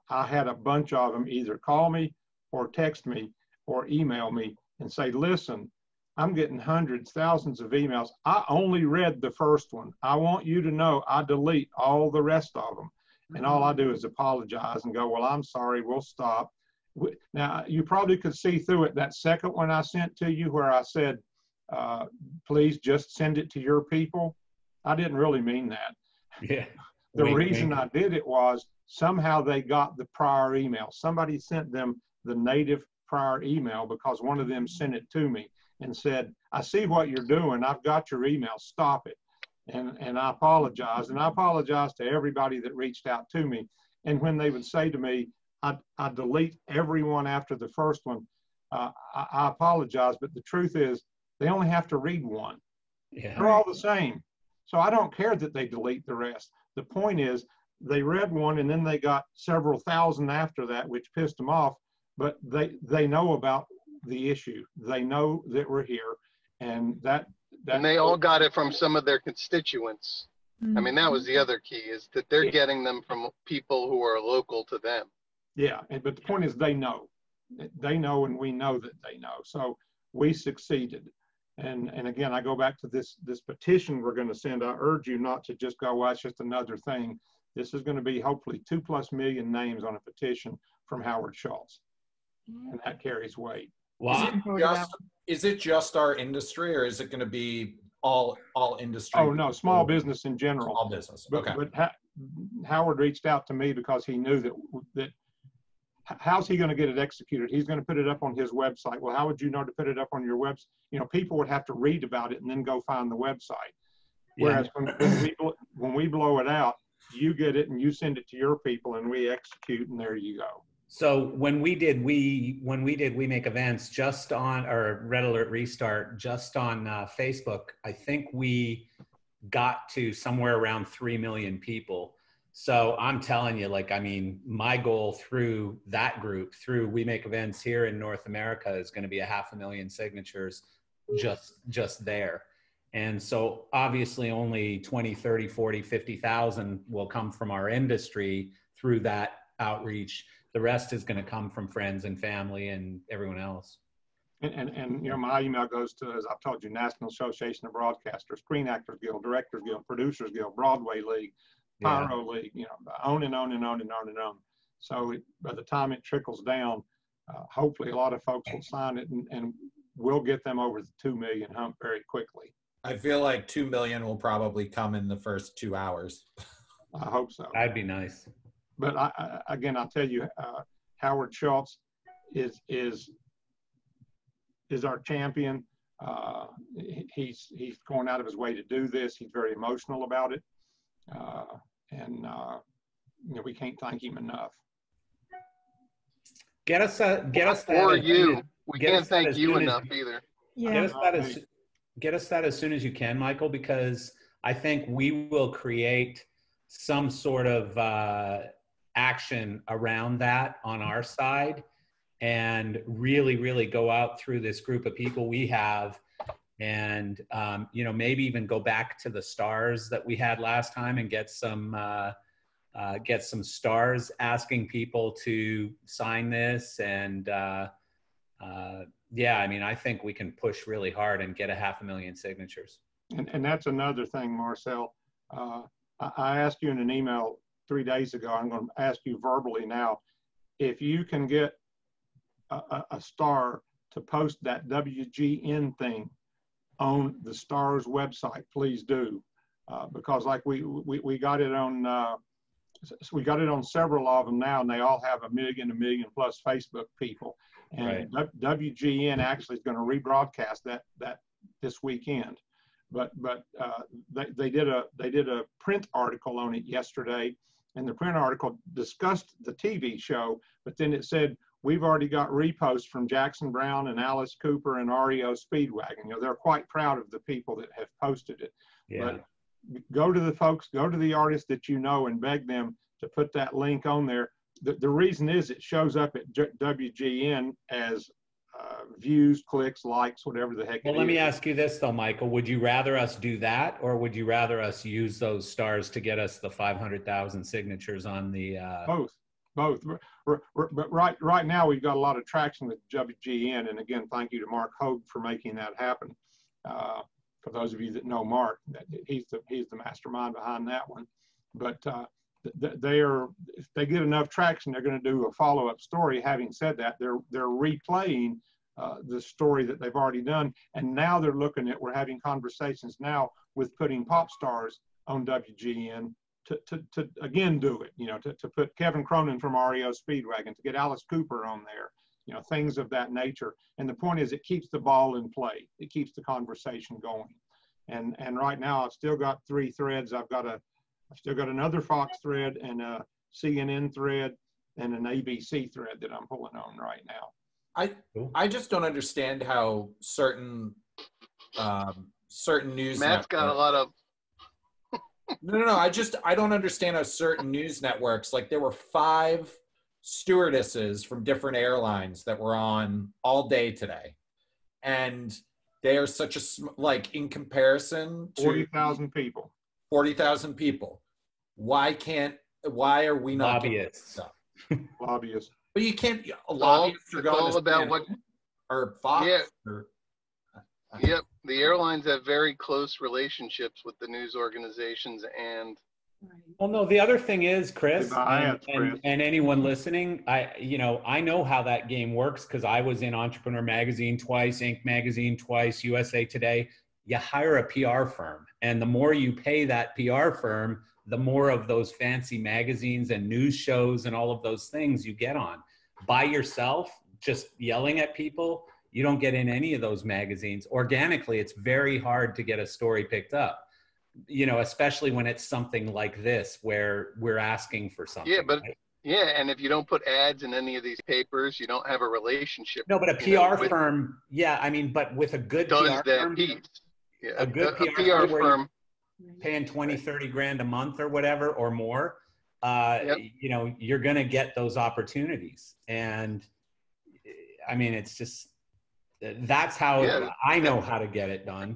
I had a bunch of them either call me or text me or email me and say, "Listen, I'm getting hundreds, thousands of emails. I only read the first one. I want you to know I delete all the rest of them." And all I do is apologize and go, "Well, I'm sorry, we'll stop." Now, you probably could see through it, that second one I sent to you where I said, "Please just send it to your people." I didn't really mean that. Yeah. The reason I did it was somehow they got the prior email. Somebody sent them the native prior email because one of them sent it to me and said, "I see what you're doing. I've got your email. Stop it." And I apologize. And I apologize to everybody that reached out to me. And when they would say to me, I delete everyone after the first one, I apologize. But the truth is, they only have to read one. Yeah. They're all the same. So I don't care that they delete the rest. The point is, they read one and then they got several thousand after that, which pissed them off. But they know about the issue. They know that we're here, and and they all got it from some of their constituents. I mean, that was the other key, is that they're getting them from people who are local to them. Yeah, but the point is, they know, and we know that they know. So we succeeded. And again, I go back to this petition we're going to send. I urge you not to just go, "Well, it's just another thing." This is going to be hopefully 2+ million names on a petition from Howard Schultz, and that carries weight. Wow. Is it just our industry, or is it going to be all industry? Oh no, small business in general. Small business. Okay. But Howard reached out to me because he knew that how's he going to get it executed? He's going to put it up on his website. Well, how would you know to put it up on your website? You know, people would have to read about it and then go find the website. Whereas when we blow it out, you get it and you send it to your people and we execute, and there you go. So when we did We Make Events just on, or Red Alert Restart, just on Facebook, I think we got to somewhere around 3 million people. So I'm telling you, like, I mean, my goal through that group, through We Make Events here in North America, is going to be 500,000 signatures just there. And so obviously only 20, 30, 40, 50,000 will come from our industry through that outreach. The rest is going to come from friends and family and everyone else. And you know, my email goes to, as I've told you, National Association of Broadcasters, Screen Actors Guild, Directors Guild, Producers Guild, Broadway League, Pyro League, you know, on and on and on and on and on. So by the time it trickles down, hopefully a lot of folks will sign it, and we'll get them over the 2 million hump very quickly. I feel like 2 million will probably come in the first 2 hours. I hope so. That'd be nice. But again, I'll tell you, Howard Schultz is our champion. He's going out of his way to do this. He's very emotional about it, and you know, we can't thank him enough. Get us that. Or you. We can't thank you enough either. Yeah. Get us that as soon as you can, Michael, because I think we will create some sort of action around that on our side, and really, really go out through this group of people we have, and you know, maybe even go back to the stars that we had last time and get some stars asking people to sign this. And yeah, I mean, I think we can push really hard and get 500,000 signatures. And that's another thing, Marcel. I asked you in an email 3 days ago. I'm going to ask you verbally now. If you can get a star to post that WGN thing on the Stars website, please do, because like we got it on several of them now, and they all have a million plus Facebook people. And WGN actually is going to rebroadcast that this weekend. But they did a print article on it yesterday, and the print article discussed the TV show, but then it said, we've already got reposts from Jackson Brown and Alice Cooper and REO Speedwagon. You know, they're quite proud of the people that have posted it. Yeah. But go to the folks, go to the artists that you know, and beg them to put that link on there. The reason is it shows up at WGN as views, clicks, likes, whatever the heck. Well, let me ask you this though, Michael. Would you rather us do that, or would you rather us use those stars to get us the 500,000 signatures on the? Both. But right now we've got a lot of traction with WGN, and again, thank you to Mark Hogue for making that happen. For those of you that know Mark, he's the mastermind behind that one. But if they get enough traction, they're going to do a follow-up story. Having said that, they're replaying the story that they've already done, and now they're looking at, we're having conversations now with putting pop stars on WGN to again do it, you know, to put Kevin Cronin from REO Speedwagon, to get Alice Cooper on there, you know, things of that nature. And the point is, it keeps the ball in play. It keeps the conversation going. And right now I've still got 3 threads. I've still got another Fox thread and a CNN thread and an ABC thread that I'm pulling on right now. I just don't understand how certain news Matt's got a lot of no, I don't understand how certain news networks, like there were 5 stewardesses from different airlines that were on all day today, and they are such a like, in comparison to 40,000 people. Why are we not lobbyists? Lobbyists. But you can't. Lobbyists are going all about what, or Fox. Yeah. Or, Yep. The airlines have very close relationships with the news organizations, and. Well, no, the other thing is, Chris, and anyone listening, I know how that game works, because I was in Entrepreneur Magazine twice, Inc. Magazine twice, USA Today. You hire a PR firm, and the more you pay that PR firm, the more of those fancy magazines and news shows and all of those things you get on. By yourself, just yelling at people, you don't get in any of those magazines. Organically, it's very hard to get a story picked up, you know, especially when it's something like this where we're asking for something. Yeah, but right? Yeah, and if you don't put ads in any of these papers, you don't have a relationship. No, but a PR firm, yeah, I mean, but with a good does PR that firm, piece. Yeah, a good PR firm paying 20, 30 grand a month or whatever or more, you know, you're going to get those opportunities. And I mean, it's just, that's how I know how to get it done.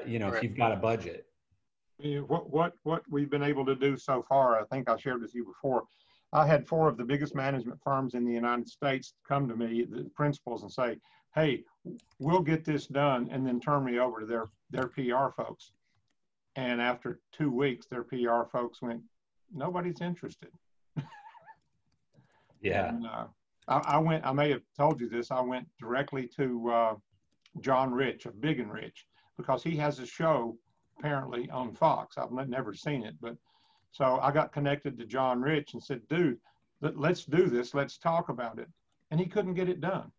You know, if you've got a budget. What we've been able to do so far, I think I shared with you before, I had 4 of the biggest management firms in the United States come to me, the principals, and say, hey, we'll get this done, and then turn me over to their PR folks. And after 2 weeks, their PR folks went, nobody's interested. Yeah. And, I may have told you this, I went directly to John Rich of Big and Rich, because he has a show apparently on Fox. I've never seen it, but so I got connected to John Rich and said, dude, let's do this. Let's talk about it. And he couldn't get it done.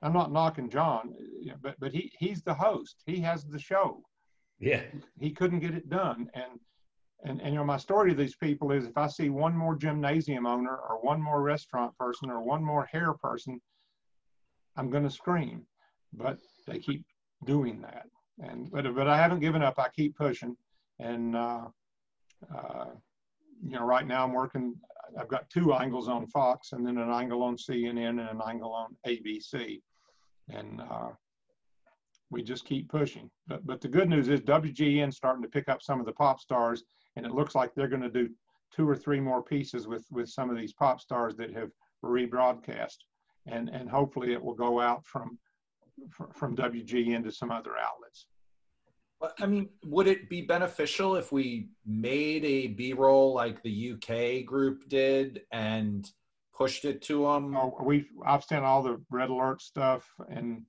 I'm not knocking John, but he's the host. He has the show. Yeah. He couldn't get it done. And you know, my story to these people is, if I see one more gymnasium owner or one more restaurant person or one more hair person, I'm going to scream. But they keep doing that. But I haven't given up. I keep pushing. And you know, right now I'm working, I've got 2 angles on Fox, and then an angle on CNN and an angle on ABC. And we just keep pushing. But the good news is WGN's starting to pick up some of the pop stars, and it looks like they're going to do 2 or 3 more pieces with some of these pop stars that have rebroadcast. And hopefully it will go out from WGN to some other outlets. I mean, would it be beneficial if we made a B-roll like the UK group did and pushed it to them? Oh, I've sent all the Red Alert stuff, and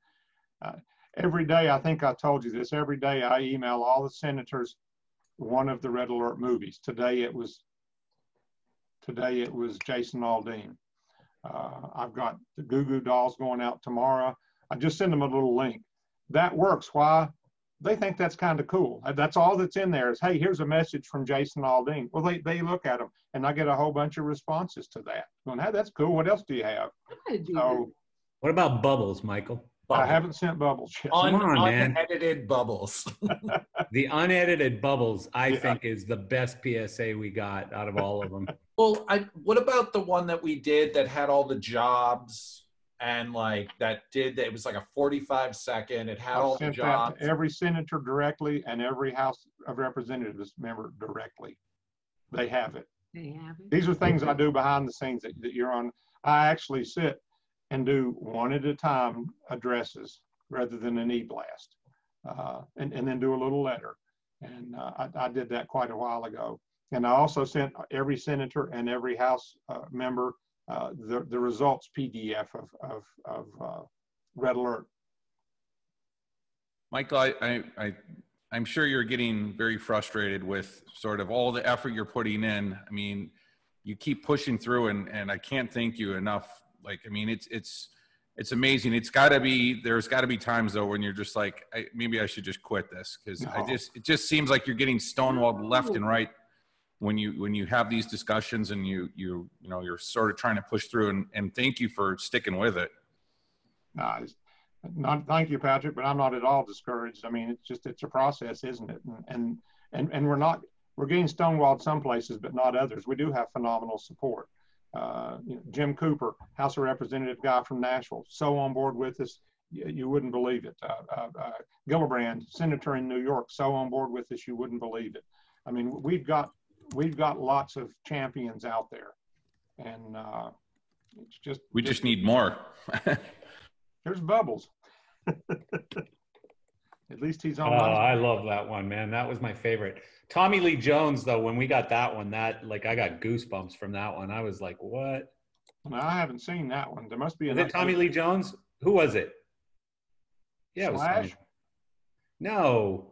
every day, I think I told you this, every day I email all the senators one of the Red Alert movies. Today it was Jason Aldean. I've got the Goo Goo Dolls going out tomorrow. I just send them a little link. That works. Why? They think that's kind of cool. That's all that's in there is, hey, here's a message from Jason Aldean. Well, they look at them, and I get a whole bunch of responses to that. Going, hey, that's cool. What else do you have? So, what about Bubbles, Michael? I haven't sent Bubbles yet. Come on, man. Unedited Bubbles. The unedited Bubbles, I think, is the best PSA we got out of all of them. Well, what about the one that we did that had all the jobs? And like it was like a 45-second. It had all the jobs. To every senator directly and every House of Representatives member directly. They have it. They have it. These are things I do behind the scenes that you're on. I actually sit and do one at a time addresses rather than an e-blast, and then do a little letter. And I did that quite a while ago. And I also sent every senator and every House member the results PDF of Red Alert. Michael, I'm sure you're getting very frustrated with sort of all the effort you're putting in. I mean, you keep pushing through, and I can't thank you enough. Like, I mean, it's amazing. There's got to be times though when you're just like, maybe I should just quit this, because it just seems like you're getting stonewalled left and right when you have these discussions, and you're sort of trying to push through, and thank you for sticking with it. Thank you, Patrick, but I'm not at all discouraged. I mean, it's a process, isn't it? And we're getting stonewalled some places, but not others. We do have phenomenal support. Jim Cooper, House of Representative guy from Nashville, so on board with us, you wouldn't believe it. Gillibrand, senator in New York, so on board with us, you wouldn't believe it. I mean, we've got lots of champions out there, and it's just we just need more. There's Bubbles. At least he's on. I love that one, man. That was my favorite. Tommy Lee Jones, though, when we got that one, I got goosebumps from that one. I was like, what? No, I haven't seen that one. There must be a Tommy Lee Jones? Who was it? Yeah, Slash? It was No.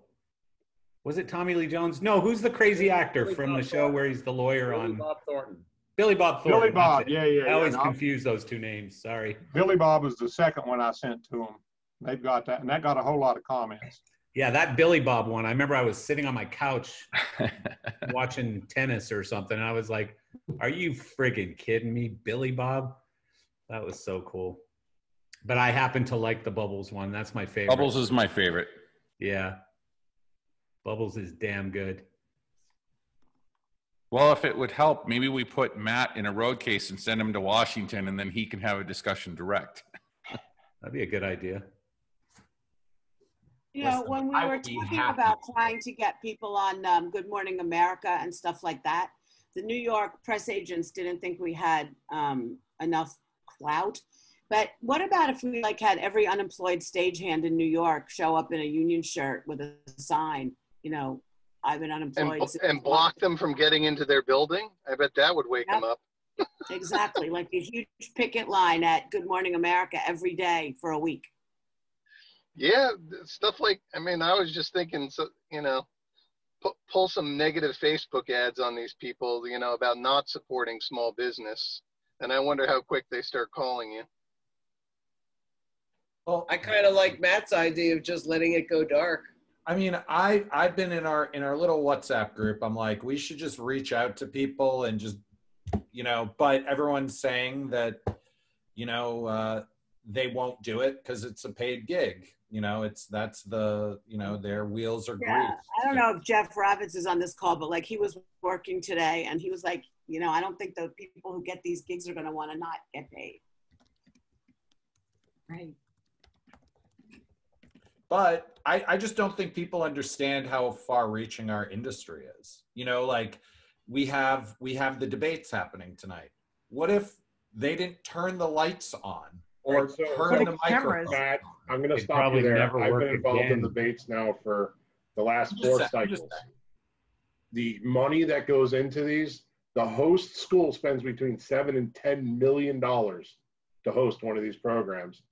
Was it Tommy Lee Jones? No, who's the crazy actor from the show where he's the lawyer on? Bob Thornton. Billy Bob Thornton. Billy Bob, yeah. I always confuse those two names. Sorry. Billy Bob was the second one I sent to them. They've got that, and that got a whole lot of comments. Yeah, that Billy Bob one. I remember I was sitting on my couch watching tennis or something, and I was like, "Are you friggin' kidding me, Billy Bob?" That was so cool. But I happen to like the Bubbles one. That's my favorite. Bubbles is my favorite. Yeah, Bubbles is damn good. Well, if it would help, maybe we put Matt in a road case and send him to Washington, and then he can have a discussion direct. That'd be a good idea. You know, when we were talking about trying to get people on Good Morning America and stuff like that, the New York press agents didn't think we had enough clout. But what about if we like had every unemployed stagehand in New York show up in a union shirt with a sign, you know, I've been unemployed. And block them from getting into their building? I bet that would wake them up. Exactly, like a huge picket line at Good Morning America every day for a week. Yeah, stuff like, I mean, I was just thinking, so, you know, pull some negative Facebook ads on these people, you know, about not supporting small business. And I wonder how quick they start calling you. Well, I kind of like Matt's idea of just letting it go dark. I mean, I've been in our little WhatsApp group. I'm like, we should just reach out to people and just, you know, but everyone's saying that, you know, they won't do it because it's a paid gig. You know, that's the, you know, their wheels are greased. I don't know if Jeff Ravitz is on this call, but like he was working today and he was like, you know, I don't think the people who get these gigs are going to want to not get paid. Right. But I just don't think people understand how far reaching our industry is. You know, like we have the debates happening tonight. What if they didn't turn the lights on or turn the microphone? Matt, I'm going to stop you there. I've been involved in debates now for the last 4 cycles. The money that goes into these, the host school spends between $7 and $10 million to host one of these programs.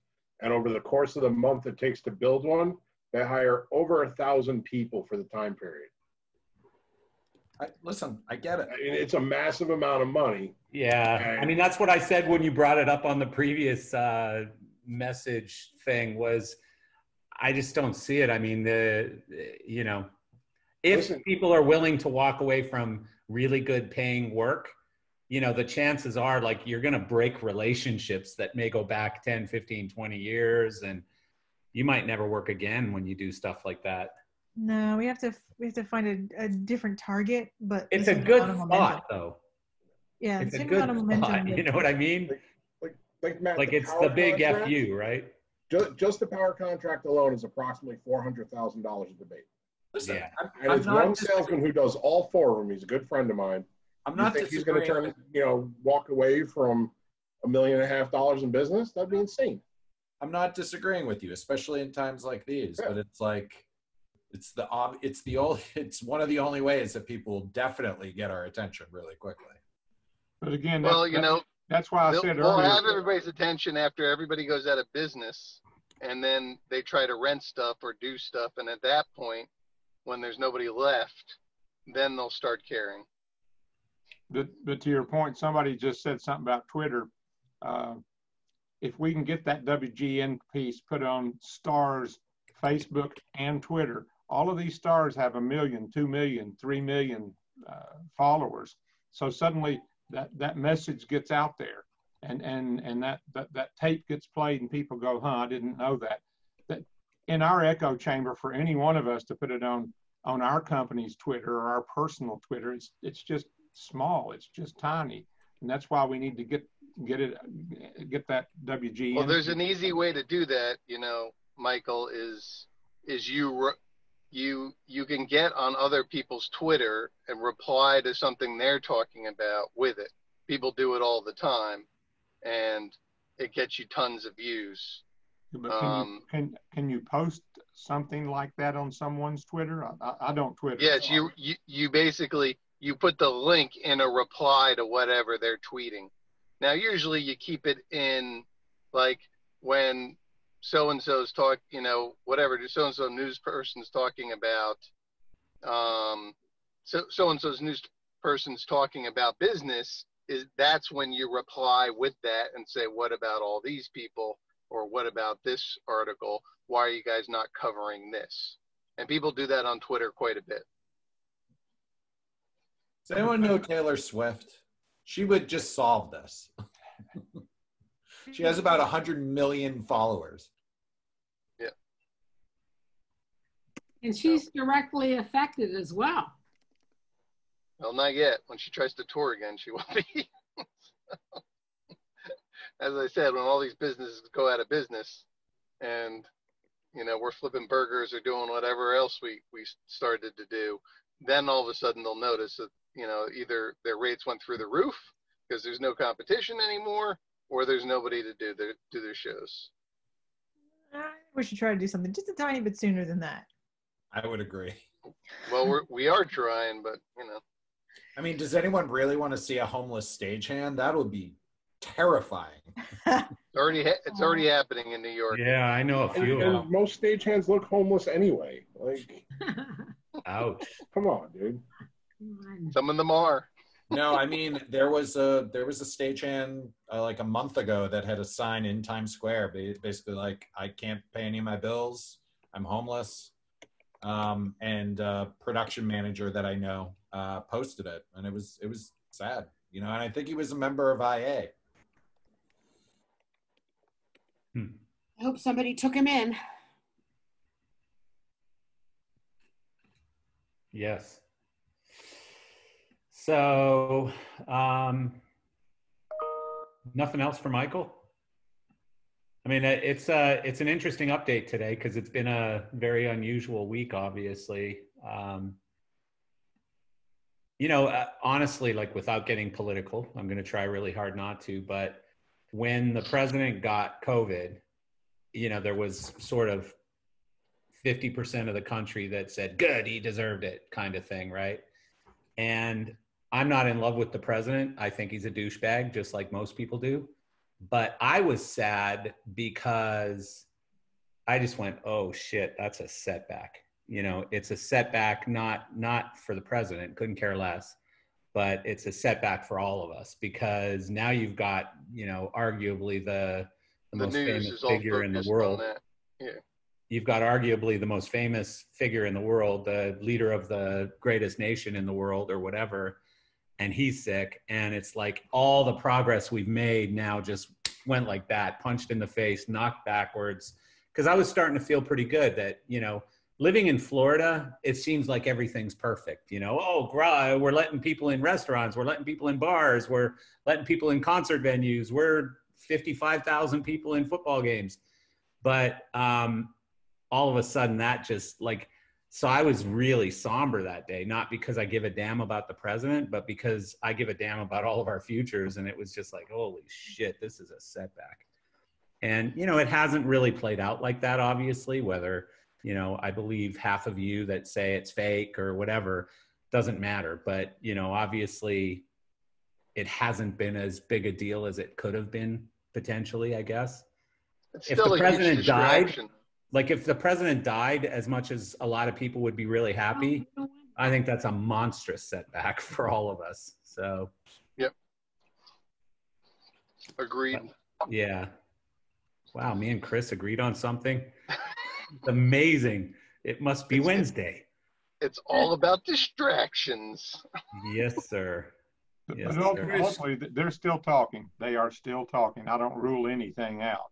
And over the course of the month it takes to build one, they hire over 1,000 people for the time period. Listen, I get it. It's a massive amount of money. Yeah, I mean, that's what I said when you brought it up on the previous message thing was, I just don't see it. I mean, you know, if people are willing to walk away from really good paying work, you know, the chances are like you're going to break relationships that may go back 10, 15, 20 years. And you might never work again when you do stuff like that. No, we have to find a different target, but it's a good thought though. Yeah, it's a good thought. You know what I mean? Like Matt, like it's the big FU, right? Just the power contract alone is approximately $400,000 a debate. Listen, yeah. And it's one salesman who does all 4 of them. He's a good friend of mine. I'm not think he's going to turn, you know, walk away from $1.5 million in business? That'd be insane. I'm not disagreeing with you, especially in times like these. Yeah. But it's like, it's one of the only ways that people definitely get our attention really quickly. But again, well, you know, that's why I said earlier. We'll have everybody's attention after everybody goes out of business, and then they try to rent stuff or do stuff, and at that point, when there's nobody left, then they'll start caring. But to your point, somebody just said something about Twitter. If we can get that WGN piece put on Star's Facebook and Twitter, all of these stars have 1 million, 2 million, 3 million followers. So suddenly that message gets out there, and that tape gets played, and people go, "Huh, I didn't know that." That in our echo chamber for any one of us to put it on our company's Twitter or our personal Twitter, it's just small, it's just tiny, and that's why we need to get that WGN. Well, there's an easy way to do that, you know, Michael, is you can get on other people's Twitter and reply to something they're talking about with it. People do it all the time, and it gets you tons of views. But can you post something like that on someone's Twitter? I don't Twitter. Yes, you basically, you put the link in a reply to whatever they're tweeting. Now, usually you keep it in, like, when so-and-so's talk, you know, whatever, so-and-so news person's talking about, so-and-so's news person's talking about business, that's when you reply with that and say, what about all these people? Or what about this article? Why are you guys not covering this? And people do that on Twitter quite a bit. Does anyone know Taylor Swift? She would just solve this. She has about 100 million followers. Yeah. And she's directly affected as well. Well, not yet. When she tries to tour again, she will be. As I said, when all these businesses go out of business and, you know, we're flipping burgers or doing whatever else we started to do, then all of a sudden they'll notice that, you know, either their rates went through the roof because there's no competition anymore, or there's nobody to do their shows. We should try to do something just a tiny bit sooner than that. I would agree. Well, we are trying, but, you know. I mean, does anyone really want to see a homeless stagehand? That would be terrifying. It's already happening in New York. Yeah, I know a few. And most stagehands look homeless anyway. Like, ouch. Come on, dude. Some of them are. No, I mean, there was a stagehand like a month ago that had a sign in Times Square, basically like, I can't pay any of my bills, I'm homeless. And production manager that I know posted it, and it was sad, you know. And I think he was a member of IA. I hope somebody took him in. Yes. So, nothing else for Michael? I mean, it's an interesting update today because it's been a very unusual week, obviously. You know, honestly, like without getting political, I'm going to try really hard not to, but when the president got COVID, you know, there was sort of 50% of the country that said, good, he deserved it kind of thing, right? And I'm not in love with the president. I think he's a douchebag, just like most people do. But I was sad because I just went, oh shit, that's a setback. You know, it's a setback, not for the president, couldn't care less, but it's a setback for all of us because now you've got, you know, arguably the most famous figure in the world. Yeah. You've got arguably the most famous figure in the world, the leader of the greatest nation in the world or whatever, and he's sick. And it's like all the progress we've made now just went like that, punched in the face, knocked backwards. Because I was starting to feel pretty good that, you know, living in Florida, it seems like everything's perfect. You know, oh, we're letting people in restaurants, we're letting people in bars, we're letting people in concert venues, we're 55,000 people in football games. But all of a sudden that just like, so I was really somber that day, not because I give a damn about the president, but because I give a damn about all of our futures. And it was just like, holy shit, this is a setback. And, you know, it hasn't really played out like that, obviously, whether, you know, I believe half of you that say it's fake or whatever, doesn't matter. But, you know, obviously it hasn't been as big a deal as it could have been potentially, I guess. If the president died, like if the president died, as much as a lot of people would be really happy, I think that's a monstrous setback for all of us. So. Yep. Agreed. Yeah. Wow, me and Chris agreed on something. It's amazing. It must be Wednesday. It's all about distractions. Yes, sir. Yes, but hopefully they're still talking. They are still talking. I don't rule anything out.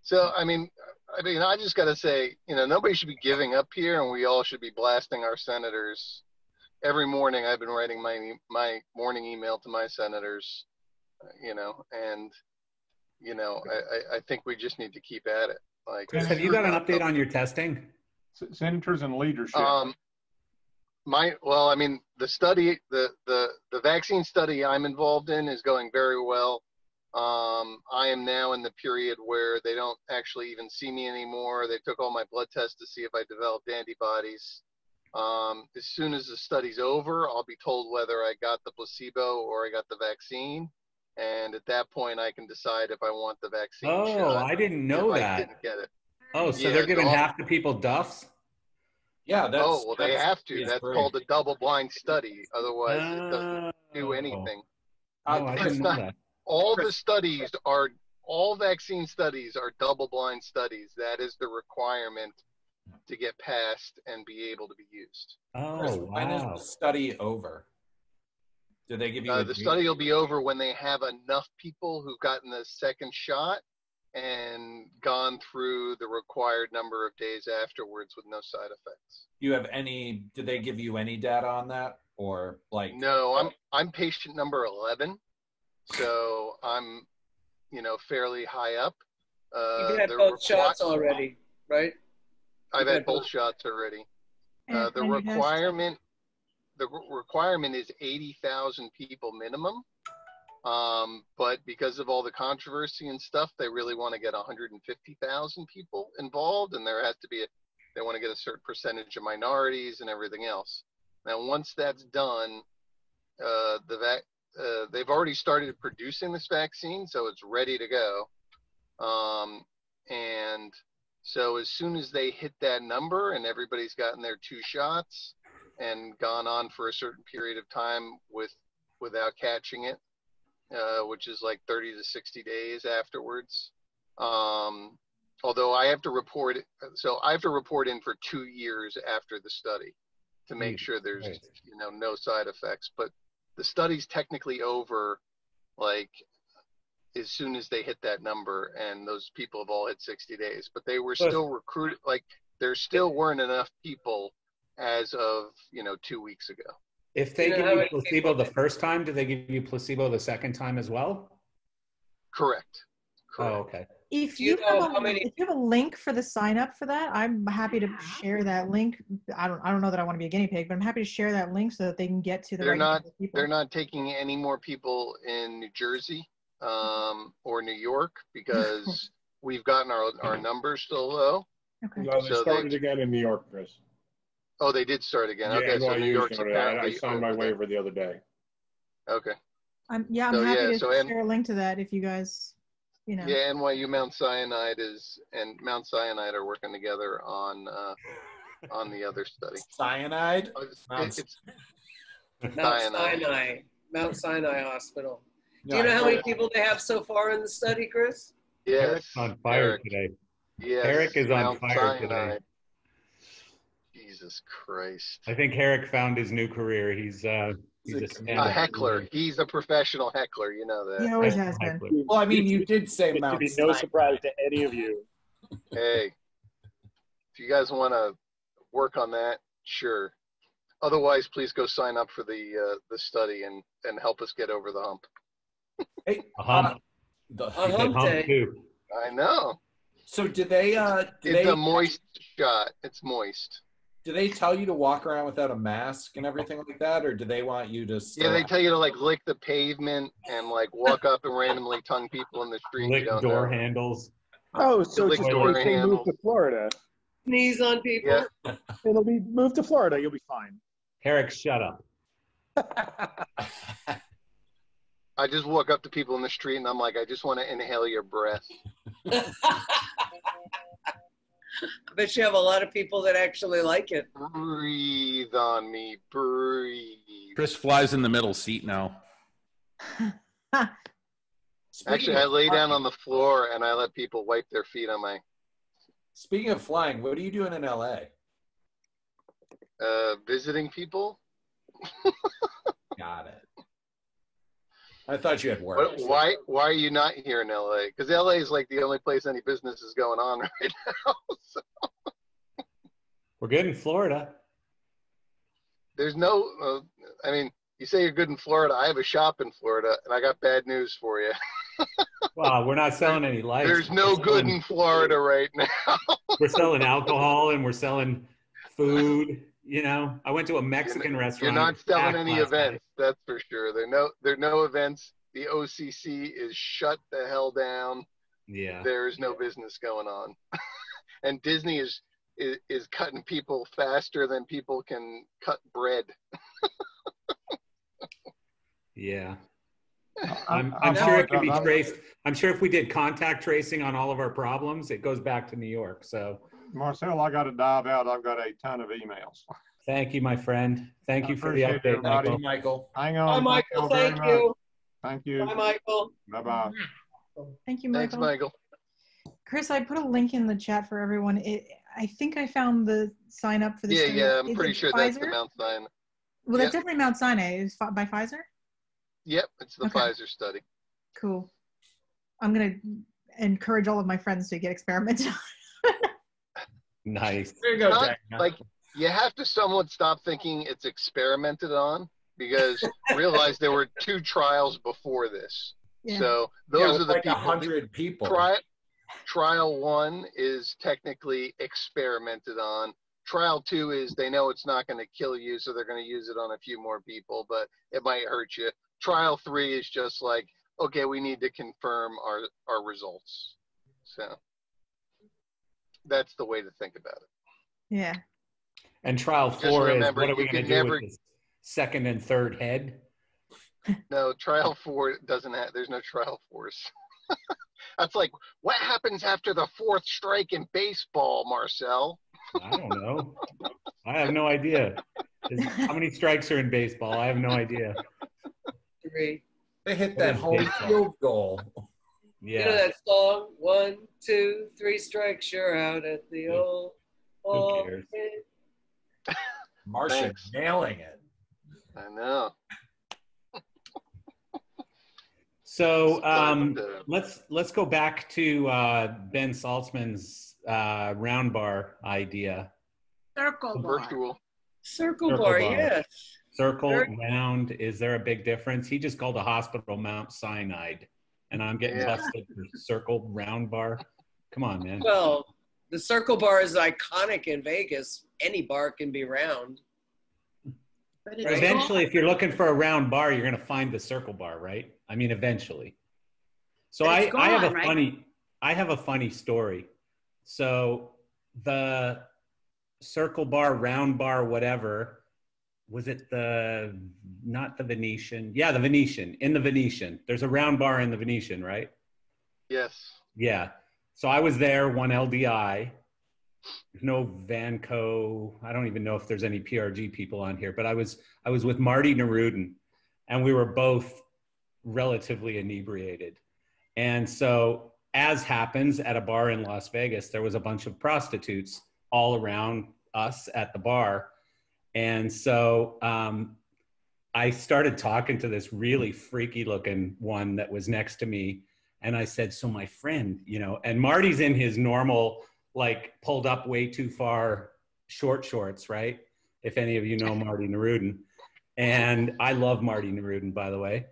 So, I mean, I just got to say, you know, nobody should be giving up here, and we all should be blasting our senators. Every morning I've been writing my morning email to my senators, you know, and, you know, I think we just need to keep at it. Like, Chris, have you got an update on your testing? Senators and leadership. Well, I mean, the study, the vaccine study I'm involved in is going very well. I am now in the period where they don't actually even see me anymore. They took all my blood tests to see if I developed antibodies. As soon as the study's over, I'll be told whether I got the placebo or I got the vaccine. And at that point, I can decide if I want the vaccine shot. Oh, I didn't know that. I didn't get it. Oh, so they're giving half the people Duffs? Yeah, that's. They have to. That's called a double-blind study. Otherwise, it doesn't do anything. I didn't know that. All vaccine studies are double-blind studies. That is the requirement to get passed and be able to be used. Oh, wow. When is the study over? Do they give you the study will be over when they have enough people who've gotten the second shot and gone through the required number of days afterwards with no side effects. You have any? Did they give you any data on that, or like? No, I'm patient number 11, so I'm, fairly high up. You've had both shots already, right? I've had both shots already. The requirement is 80,000 people minimum. But because of all the controversy and stuff, they really want to get 150,000 people involved, and there has to be they want to get a certain percentage of minorities and everything else. Now, once that's done, they've already started producing this vaccine, so it's ready to go. And so as soon as they hit that number and everybody's gotten their 2 shots and gone on for a certain period of time without catching it, which is like 30 to 60 days afterwards. Although I have to report in for 2 years after the study to make sure there's no side effects. But the study's technically over, like as soon as they hit that number, and those people have all hit 60 days. But they were still recruited. Like there still weren't enough people as of 2 weeks ago. If they give you placebo the first time, do they give you placebo the second time as well? Correct. Oh, okay. If you have a link for the sign up for that, I'm happy to share that link. I don't know that I want to be a guinea pig, but I'm happy to share that link so that they can get to the people. They're not taking any more people in New Jersey or New York because we've gotten our numbers still low. Okay. No, they started again in New York, Chris. Oh, they did start again. Yeah, okay, so New York's I signed my waiver the other day. Okay. I'm happy to share a link to that if you guys, Yeah, NYU Mount Sinai are working together on the other study. Cyanide? It's Mount Sinai Hospital. Do you know how many people they have so far in the study, Chris? Yes. Eric's on fire today. Yes. Eric is on Mount fire Sinai. today. Jesus Christ. I think Eric found his new career. He's a heckler. He's a professional heckler. You know that. He always has been. Well, I mean, you did say it Mount should be Sinai. no surprise to any of you. Hey, if you guys want to work on that, sure. Otherwise, please go sign up for the study and help us get over the hump. Hey, a hump. A hump day. Too. I know. So did they? It's a moist shot. It's moist. Do they tell you to walk around without a mask and everything like that, or do they want you to? Yeah, they tell you to lick the pavement and walk up and randomly tongue people in the street. Lick door handles. Oh, so it's just move to Florida. Sneeze on people. Yeah. It'll be moved to Florida. You'll be fine. Eric, shut up. I just walk up to people in the street and I'm like, I just want to inhale your breath. I bet you have a lot of people that actually like it. Breathe on me, breathe. Chris flies in the middle seat now. Actually, I lay down on the floor and I let people wipe their feet on my. Speaking of flying, what are you doing in LA? Visiting people. Got it. I thought you had work. But why are you not here in LA? Because LA is like the only place any business is going on right now. So. We're good in Florida. There's no, I mean, you say you're good in Florida. I have a shop in Florida, and I got bad news for you. Wow, we're not selling any lights. There's no good in Florida right now. We're selling alcohol and we're selling food. I went to a Mexican restaurant. You're not selling any events, that's for sure. There are no events. The OCC is shut the hell down. Yeah. There is no business going on. And Disney is cutting people faster than people can cut bread. Yeah. I'm sure it can be traced. I'm sure if we did contact tracing on all of our problems, it goes back to New York. So, Marcel, I got to dive out. I've got a ton of emails. Thank you, my friend. Thank you for the update, Michael. Michael. Hang on. Bye, Michael. Thank you. Thank you. Bye, Michael. Bye-bye. Thank you, Michael. Thanks, Michael. Chris, I put a link in the chat for everyone. I think I found the sign up for the study. Yeah, I'm pretty sure that's the Pfizer? Mount Sinai. Well, that's definitely Mount Sinai. Is by Pfizer? Yep, it's the Pfizer study. Cool. I'm gonna encourage all of my friends to get experimented on. Nice. There you go, Jack. Like, you have to somewhat stop thinking it's experimented on, because realize there were 2 trials before this. Yeah. So those are the like people. 100 people. Trial 1 is technically experimented on. Trial 2 is they know it's not going to kill you, so they're going to use it on a few more people, but it might hurt you. Trial 3 is just like, okay, we need to confirm our results. So that's the way to think about it. Yeah. And trial 4 is, what are we going to do with this second and third head? No, trial 4 doesn't have, there's no trial 4s. That's like, what happens after the 4th strike in baseball, Marcel? I don't know. I have no idea. How many strikes are in baseball? I have no idea. 3. They hit that home field goal. Yeah. You know that song? 1, 2, 3 strikes, you're out at the old. Who cares? Martian nailing it. I know. So let's go back to Ben Saltzman's round bar idea. Circle bar. Virtual. Circle bar, yes. Circle, round. Is there a big difference? He just called a hospital Mount Sinai, and I'm getting busted for circle round bar. Come on, man. Well, the circle bar is iconic in Vegas. Any bar can be round. But eventually, if you're looking for a round bar, you're going to find the circle bar, right? I mean, eventually. So I have a funny story. So the circle bar, round bar, whatever, was it not the Venetian? Yeah, the Venetian. In the Venetian. There's a round bar in the Venetian, right? Yes. Yeah. So I was there, one LDI. There's no Vanco. I don't even know if there's any PRG people on here, but I was with Marty Nerudin, and we were both relatively inebriated. And so, as happens at a bar in Las Vegas, there was a bunch of prostitutes all around us at the bar. And so I started talking to this really freaky looking one that was next to me. And I said, so my friend, and Marty's in his normal, like pulled up way too far short shorts, right? If any of you know Marty Nerudin. And I love Marty Nerudin, by the way.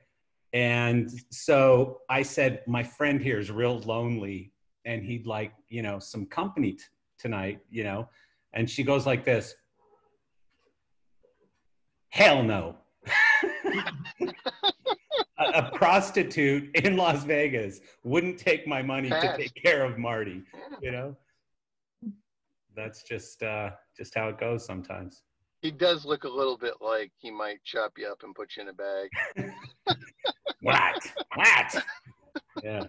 And so I said, my friend here is real lonely and he'd like, some company tonight, And she goes like this, hell no. A prostitute in Las Vegas wouldn't take my money to take care of Marty, That's just how it goes sometimes. He does look a little bit like he might chop you up and put you in a bag. What? Yeah.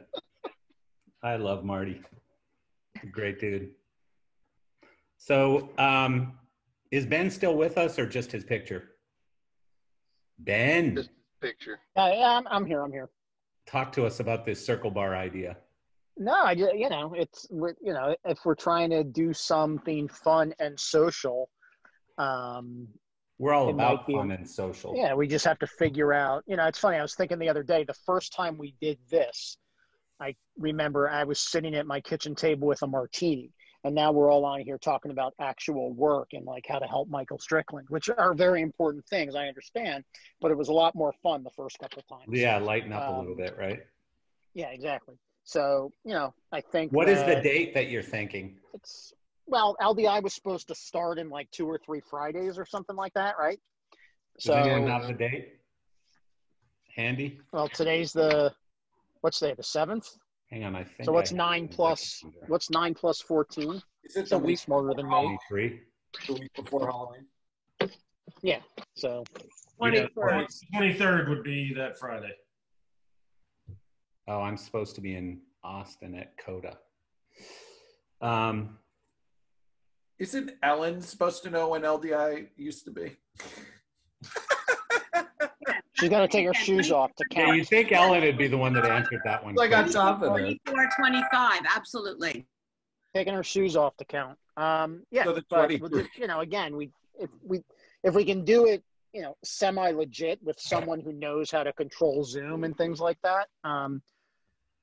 I love Marty. Great dude. So is Ben still with us or just his picture? Ben. Just picture. I'm here. Talk to us about this circle bar idea. No, if we're trying to do something fun and social, we're all about fun and social. Yeah, we just have to figure out. It's funny. I was thinking the other day, the first time we did this, I remember I was sitting at my kitchen table with a martini, and now we're all on here talking about actual work and like how to help Michael Strickland, which are very important things. I understand, but it was a lot more fun the first couple of times. Yeah, lighten up a little bit, right? Yeah, exactly. So, I think. What is the date that you're thinking? Well, LDI was supposed to start in like 2 or 3 Fridays or something like that, right? Does anyone have the date handy? Well, today's what's today, the 7th? Hang on, I think. So what's 9 plus 14? Is it the week smarter than me? 23. The week before Halloween? Yeah, so. 23rd would be that Friday. Oh, I'm supposed to be in Austin at CODA. Isn't Ellen supposed to know when LDI used to be? She's got to take her shoes off to count. Yeah, you think Ellen would be the one that answered that one. Like on top of her. 24, 25, absolutely. taking our shoes off to count. Yeah, So but we'll just, you know, again, if we can do it, you know, semi legit with someone who knows how to control Zoom and things like that.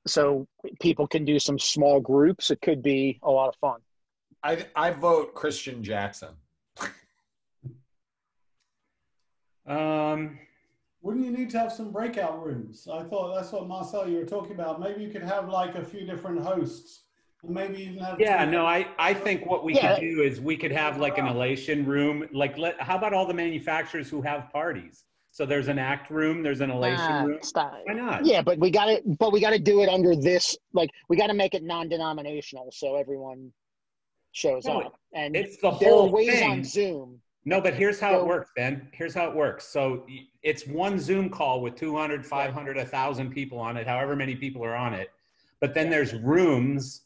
So people can do some small groups. It could be a lot of fun. I vote Christian Jackson. Wouldn't you need to have some breakout rooms? I thought that's what Marcel you were talking about. Maybe you could have like a few different hosts, and maybe even have. Yeah, no, I think what we could do is we could have like an elation room. Like, how about all the manufacturers who have parties? So there's an act room, there's an elation room. Why not? Yeah, but we got to do it under this. Like, we got to make it non-denominational so everyone shows up. And it's the there whole are ways thing. on Zoom. No, but here's how it works, Ben. Here's how it works. So it's one Zoom call with 200, 500, 1,000 people on it, however many people are on it. But then there's rooms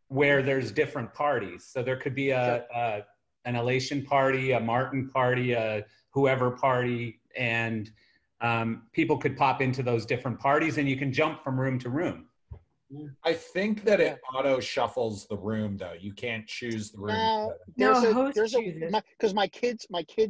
where there's different parties. So there could be an elation party, a Martin party, a whoever party, and people could pop into those different parties, and you can jump from room to room. I think that it auto shuffles the room, though. You can't choose the room. Because my kids'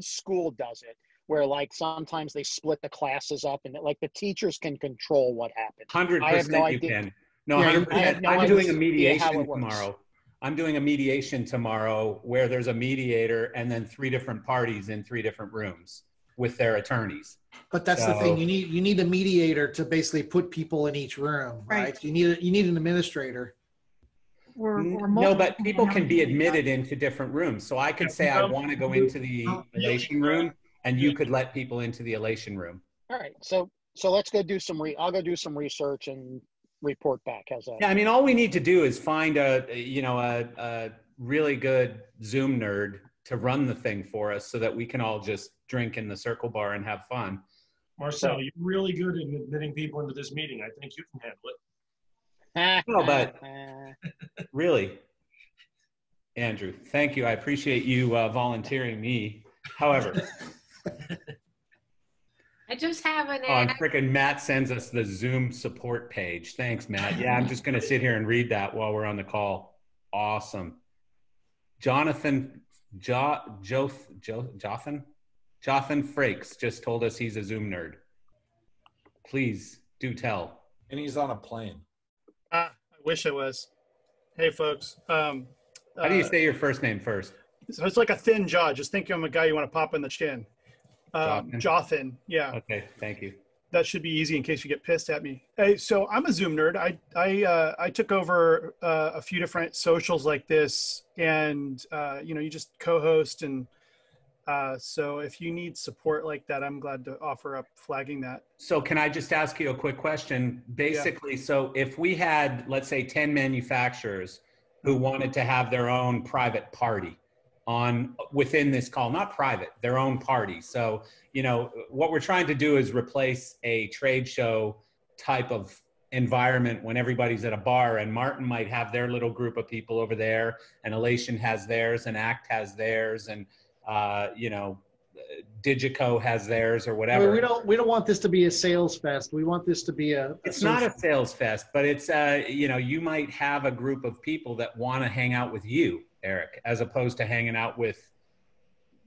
school does it, where like sometimes they split the classes up, and like the teachers can control what happens. 100% you can. No, 100%. I'm doing a mediation tomorrow. I'm doing a mediation tomorrow where there's a mediator and then 3 different parties in 3 different rooms with their attorneys. But that's the thing. You need a mediator to basically put people in each room, right? You need an administrator. No, but people can be admitted into different rooms. So I could say I want to go into the elation room, and you could let people into the elation room. All right. So let's go do I'll go do some research and report back. How's that? Yeah, I mean, all we need to do is find a really good Zoom nerd to run the thing for us so that we can all just drink in the circle bar and have fun. Marcel, you're really good at admitting people into this meeting. I think you can handle it. No, but really, Andrew, thank you. I appreciate you volunteering me. However, I just have an and freaking Matt sends us the Zoom support page. Thanks, Matt. Yeah, I'm just going to sit here and read that while we're on the call. Awesome. Jonathan Frakes just told us he's a Zoom nerd. Please do tell. And he's on a plane. I wish I was. Hey, folks. How do you say your first name first? So it's like a thin jaw. Just think I'm a guy you want to pop in the chin. Jothan. Yeah. Okay. Thank you. That should be easy in case you get pissed at me. Hey, so I'm a Zoom nerd. I took over a few different socials like this, and you just co-host, and so if you need support like that, I'm glad to offer up flagging that. So can I just ask you a quick question? Basically, so if we had, let's say, 10 manufacturers who wanted to have their own private party within this call, not private, their own party. So, what we're trying to do is replace a trade show type of environment when everybody's at a bar, and Martin might have their little group of people over there, and Elation has theirs, and ACT has theirs, and Digico has theirs, or whatever. We don't want this to be a sales fest. We want this to be it's not a sales fest, but it's you might have a group of people that want to hang out with you, Eric, as opposed to hanging out with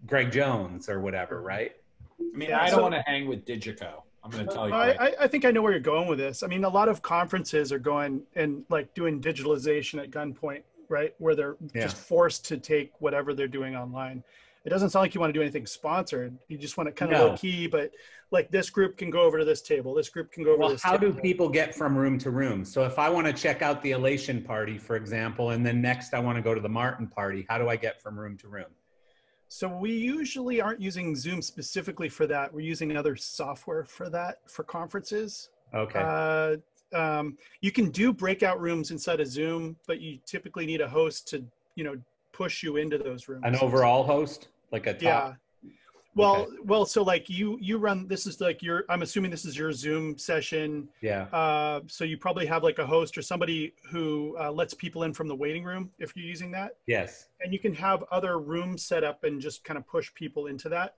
Greg Jones or whatever, right? I mean, I don't want to hang with Digico. I'm going to tell you. I think I know where you're going with this. I mean, a lot of conferences are going and like doing digitalization at gunpoint, right? Where they're just forced to take whatever they're doing online. It doesn't sound like you want to do anything sponsored. You just want to kind of low key, but like this group can go over to this table. This group can go over to this table. How do people get from room to room? So if I want to check out the Elation party, for example, and then next I want to go to the Martin party, how do I get from room to room? So we usually aren't using Zoom specifically for that. We're using other software for that, for conferences. Okay. You can do breakout rooms inside of Zoom, but you typically need a host to, push you into those rooms. An overall host? Like a top? Yeah. Well, so like you run, this is like I'm assuming this is your Zoom session. Yeah. So you probably have like a host or somebody who lets people in from the waiting room if you're using that. Yes. And you can have other rooms set up and just kind of push people into that.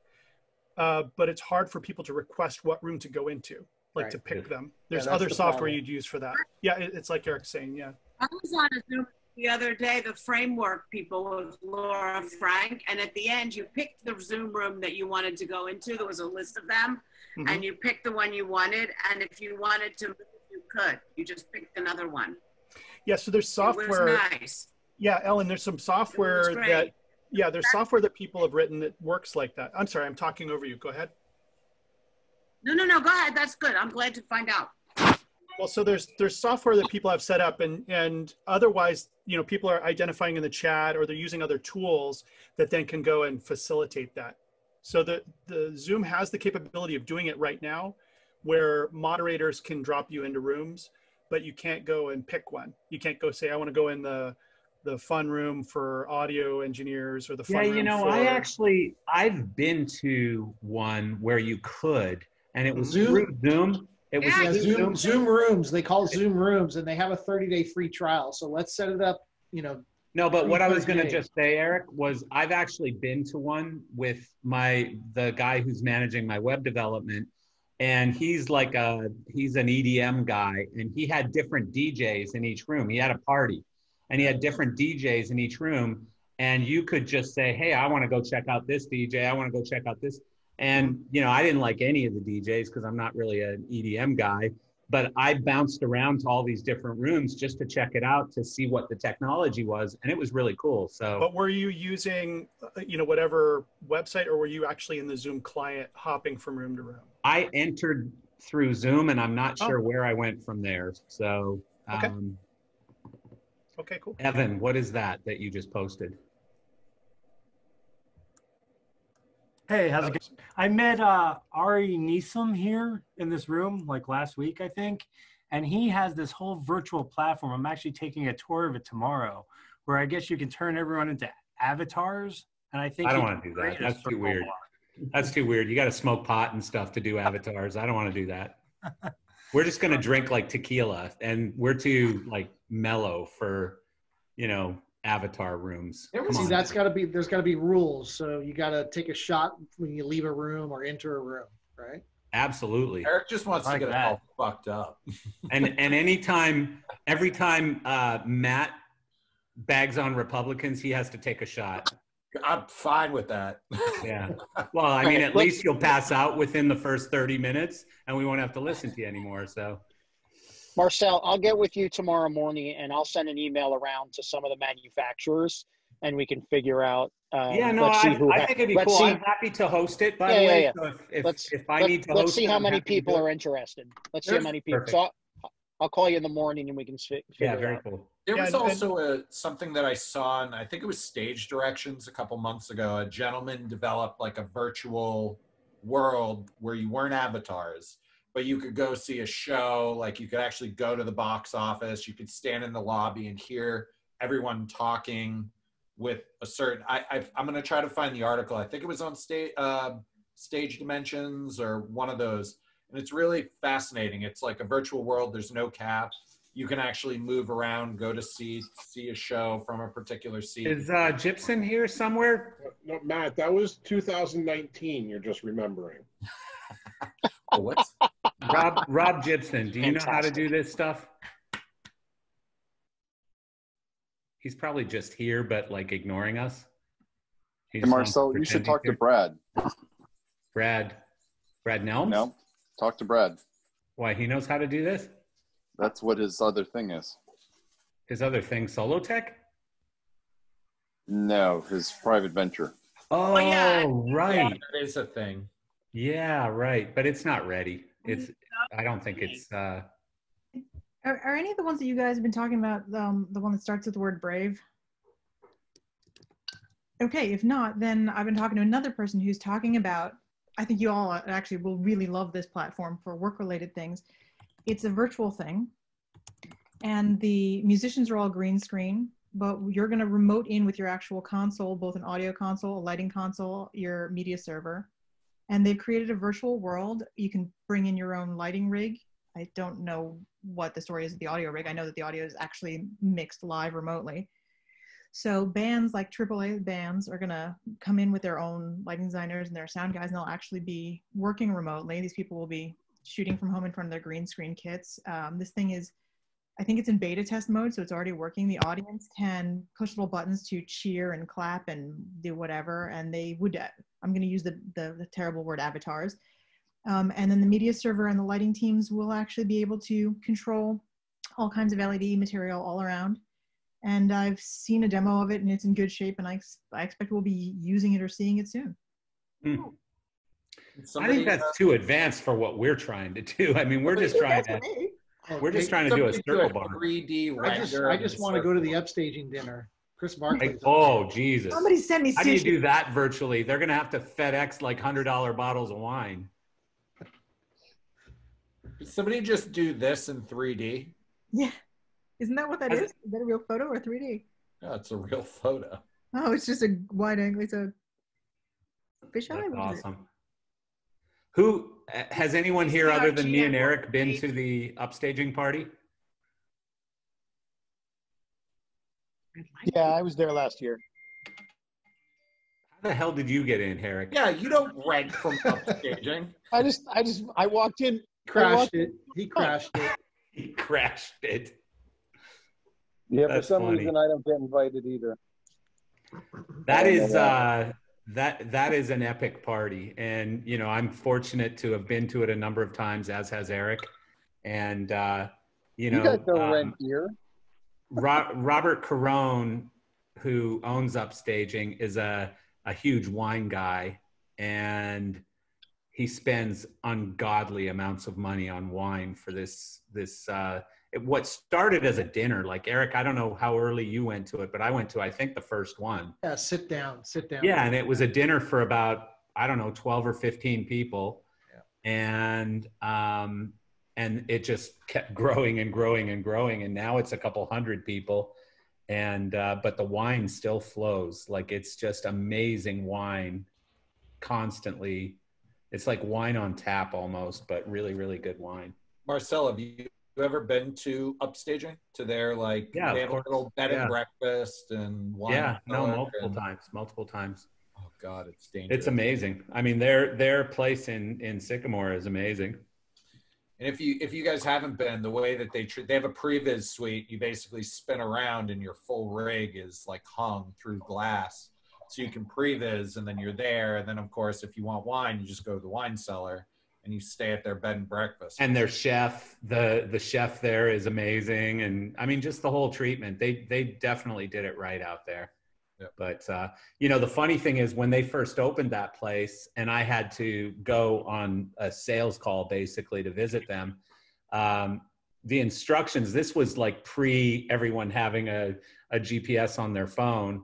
But it's hard for people to request what room to go into, like to pick them. There's other software you'd use for that. Yeah, it's like Eric's saying, yeah. I was on a Zoom the other day, the framework people with Laura Frank, and at the end you picked the Zoom room that you wanted to go into. There was a list of them, and you picked the one you wanted, and if you wanted to move, you could. You just picked another one. Yeah, so there's software. It was nice. Yeah, Ellen, there's some software that, yeah, there's software that people have written that works like that. I'm sorry, I'm talking over you. Go ahead. No, go ahead. That's good. I'm glad to find out. Well, so there's software that people have set up, and otherwise, you know, people are identifying in the chat or they're using other tools that then can go and facilitate that. So the Zoom has the capability of doing it right now, where moderators can drop you into rooms, but you can't go and pick one. You can't go say, I want to go in the fun room for audio engineers or the fun room. Yeah, you know, I've been to one where you could, and it was through Zoom. It was Zoom rooms. They call it Zoom rooms, and they have a 30-day free trial. So let's set it up, you know. No, but what I was going to just say, Eric, was I've actually been to one with the guy who's managing my web development, and he's he's an EDM guy, and he had different DJs in each room. He had a party, and he had different DJs in each room, and you could just say, hey, I want to go check out this DJ. I want to go check out this. And, you know, I didn't like any of the DJs because I'm not really an EDM guy, but I bounced around to all these different rooms just to check it out to see what the technology was. And it was really cool. So, but were you using, you know, whatever website, or were you actually in the Zoom client hopping from room to room? I entered through Zoom, and I'm not sure where I went from there. So, okay, cool. Evan, what is that you just posted? Hey, how's it going? I met Ari Neeson here in this room like last week, I think, and he has this whole virtual platform. I'm actually taking a tour of it tomorrow, where I guess you can turn everyone into avatars. And I think I don't want to do that. That's too weird. That's too weird. You got to smoke pot and stuff to do avatars. I don't want to do that. We're just gonna drink like tequila, and we're too like mellow for, you know, avatar rooms. See, there's got to be rules. So you got to take a shot when you leave a room or enter a room, right? Absolutely. Eric just wants to get it all fucked up. And every time Matt bags on Republicans, he has to take a shot. I'm fine with that. Yeah. Well, I mean, at least you'll pass out within the first 30 minutes, and we won't have to listen to you anymore. So. Marcel, I'll get with you tomorrow morning, and I'll send an email around to some of the manufacturers, and we can figure out. Yeah, no, I think it'd be cool. I'm happy to host it, by the way. Yeah. So if I need to host it, let's see how many people are interested. Let's see how many people. Perfect. So I'll call you in the morning, and we can figure it out. Very cool. There was also something that I saw, and I think it was Stage Directions a couple months ago. A gentleman developed like a virtual world where you weren't avatars, but you could go see a show. Like you could actually go to the box office. You could stand in the lobby and hear everyone talking with a certain. I'm going to try to find the article. I think it was on Stage Dimensions or one of those, and it's really fascinating. It's like a virtual world. There's no cap. You can actually move around, go to seats, see a show from a particular seat. Is Gibson here somewhere? No, Matt, that was 2019. You're just remembering. What? Rob Gibson, do you know how to do this stuff? He's probably just here, but like ignoring us. Hey, Marcel, you should talk to Brad. Brad Nelms? No, talk to Brad. Why, he knows how to do this? That's what his other thing is. His other thing, Solotech? No, his private venture. Oh, yeah. Right. Yeah, that is a thing. Yeah, right. But it's not ready. I don't think it's. Are any of the ones that you guys have been talking about the one that starts with the word brave? Okay, if not, then I've been talking to another person who's talking about, I think you all actually will really love this platform for work-related things. It's a virtual thing, and the musicians are all green screen, but you're going to remote in with your actual console, both an audio console, a lighting console, your media server. And they've created a virtual world. You can bring in your own lighting rig. I don't know what the story is of the audio rig. I know that the audio is actually mixed live remotely. So bands like AAA bands are gonna come in with their own lighting designers and their sound guys, and they'll actually be working remotely. These people will be shooting from home in front of their green screen kits. This thing is I think it's in beta test mode, so it's already working. The audience can push little buttons to cheer and clap and do whatever, and they would, I'm going to use the terrible word avatars. And then the media server and the lighting teams will actually be able to control all kinds of LED material all around. And I've seen a demo of it, and it's in good shape, and I expect we'll be using it or seeing it soon. Hmm. I think that's too advanced for what we're trying to do. I mean, we're just trying to... We're just trying to do a circle bar. 3D I just want to go to the upstaging dinner. Chris Barkley. Like, oh, Jesus. Somebody send me sushi. How do you do that virtually? They're going to have to FedEx like $100 bottles of wine. Did somebody just do this in 3D? Yeah. Isn't that what that is? Is that a real photo or 3D? Yeah, it's a real photo. Oh, it's just a wide angle. It's a fisheye. That's awesome. Who has anyone here other than me and Eric been to the upstaging party? Yeah, I was there last year. How the hell did you get in, Eric? Yeah, you don't rent from upstaging. I walked in. Crashed it. He crashed it. He crashed it. Yeah, That's for some funny. reason I don't get invited either. That is that is an epic party, and you know, I'm fortunate to have been to it a number of times, as has Eric. And you know, guys don't rent here. Robert Carone, who owns Upstaging, is a huge wine guy, and he spends ungodly amounts of money on wine for this what started as a dinner. Like, Eric, I don't know how early you went to it, but I went to, I think, the first one. Yeah, sit down. Yeah, and it was a dinner for about, I don't know, 12 or 15 people. Yeah. And it just kept growing and growing and growing, and now it's a couple hundred people. And but the wine still flows. Like, it's just amazing wine constantly. It's like wine on tap almost, but really, really good wine. Marcel, have you ever been to Upstaging? To their, like, they have a little bed and breakfast and wine? Yeah, no, multiple times. Oh God, it's dangerous. It's amazing. I mean, their place in Sycamore is amazing. And if you guys haven't been, the way that they have a previs suite, you basically spin around and your full rig is like hung through glass. So you can previs and then you're there. And then, of course, if you want wine, you just go to the wine cellar and you stay at their bed and breakfast. And their chef, the chef there is amazing. And I mean, just the whole treatment, they definitely did it right out there. Yep. But, you know, the funny thing is, when they first opened that place and I had to go on a sales call basically to visit them, the instructions, this was like pre everyone having a GPS on their phone.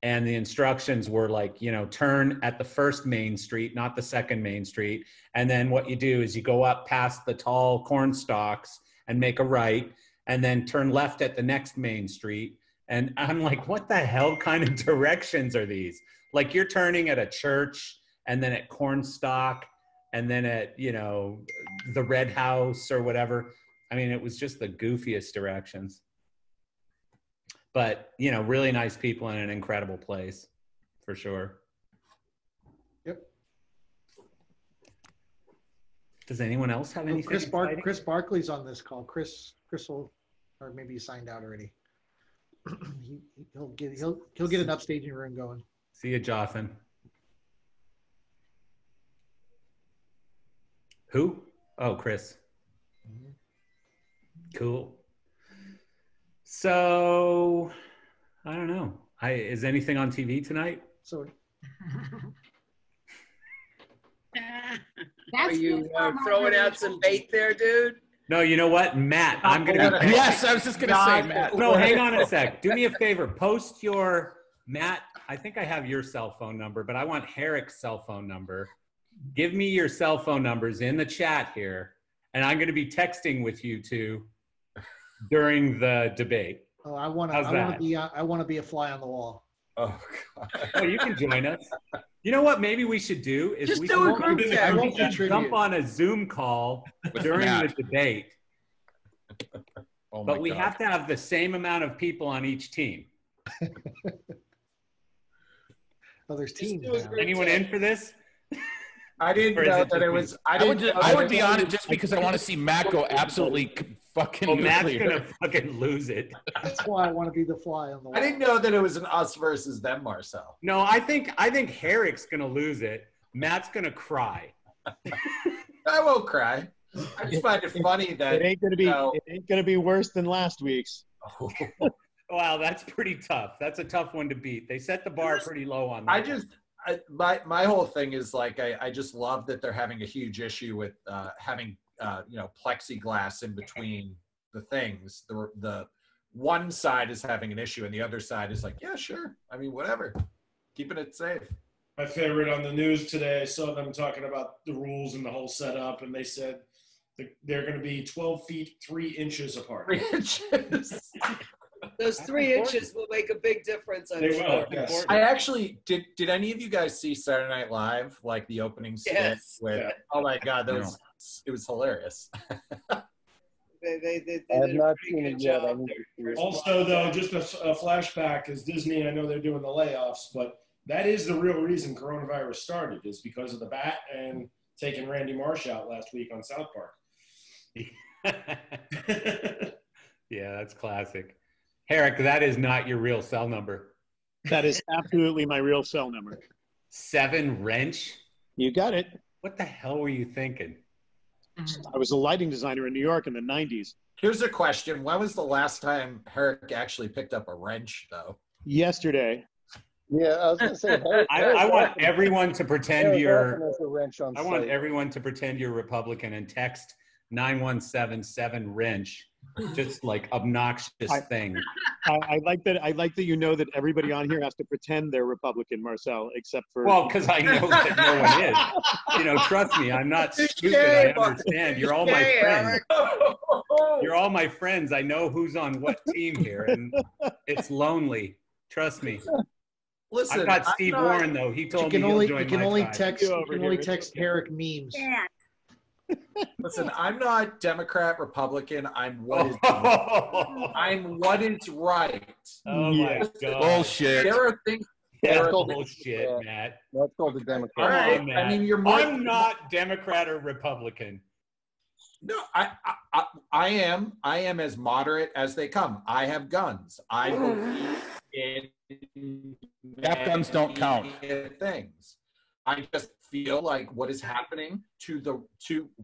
And the instructions were like, you know, turn at the first main street, not the second main street. And then what you do is you go up past the tall corn stalks and make a right, and then turn left at the next main street. And I'm like, what the hell kind of directions are these? Like, you're turning at a church, and then at Cornstalk, and then at, you know, the Red House or whatever. I mean, it was just the goofiest directions. But, you know, really nice people in an incredible place, for sure. Yep. Does anyone else have anything? Chris Barkley's on this call. Chris will, or maybe he signed out already. He'll get an upstaging room going. See you, Jotham. Who? Oh, Chris. Mm-hmm. Cool. So, I don't know. Is anything on TV tonight? So, are you throwing out some bait there, dude? No, you know what, Matt? I'm gonna. Yes, I was just gonna say, Matt. No, hang on a sec. Do me a favor. Post your Matt. I think I have your cell phone number, but I want Herrick's cell phone number. Give me your cell phone numbers in the chat here, and I'm going to be texting with you two during the debate. Oh, I want to be a fly on the wall. Oh, God. Oh, you can join us. You know what? Maybe we should do is we can jump on a Zoom call during the debate. But we have to have the same amount of people on each team. Oh, there's teams. Anyone in for this? I didn't know that it was. I would be on it just because I want to see Matt go absolutely fucking Well, Matt's nuclear. gonna fucking lose it. That's why I want to be the fly on the wall. I didn't know that it was an us versus them, Marcel. No, I think Herrick's gonna lose it. Matt's gonna cry. I won't cry. I just find it funny that it ain't gonna be worse than last week's. Wow, that's pretty tough. That's a tough one to beat. They set the bar pretty low on that. My whole thing is like I just love that they're having a huge issue with having plexiglass in between the things. The one side is having an issue and the other side is like, yeah, sure. I mean, whatever, keeping it safe. My favorite on the news today, I saw them talking about the rules and the whole setup, and they said they're going to be 12 feet 3 inches apart. 3 inches. Those 3 inches will make a big difference. I'm They sure. will, yes. I actually did any of you guys see Saturday Night Live, like the opening skit? Yes. With oh my god, it was hilarious. They I have did a not pretty seen good it yet. job. Also, though, just a flashback, as Disney, I know they're doing the layoffs, but that is the real reason coronavirus started, is because of the bat and taking Randy Marsh out last week on South Park. Yeah, that's classic. Herrick, that is not your real cell number. That is absolutely my real cell number. 7 wrench? You got it. What the hell were you thinking? I was a lighting designer in New York in the 90s. Here's a question. When was the last time Herrick actually picked up a wrench, though? Yesterday. Yeah, I was gonna say. I want everyone to pretend you're. A wrench on I want site. everyone to pretend you're Republican and text 9177 wrench, just like obnoxious thing. I like that. I like that you know that everybody on here has to pretend they're Republican, Marcel, except for. Well, because I know that no one is. You know, trust me, I'm not stupid. I understand. You're all my friends. You're all my friends. I know who's on what team here, and it's lonely. Trust me. Listen, I've got Steve Warren though. He told me he'll join my side. You can only text Herrick memes. Listen, I'm not Democrat, Republican. I'm what is I'm what is right. Oh my God. Bullshit. There are things. That's bullshit, Matt. That's called the Democrat. All right. Come on, I mean, you're more. I'm not Democrat or Republican. No, I am as moderate as they come. I have guns. I believe in guns don't count. Things. I just feel like what is happening to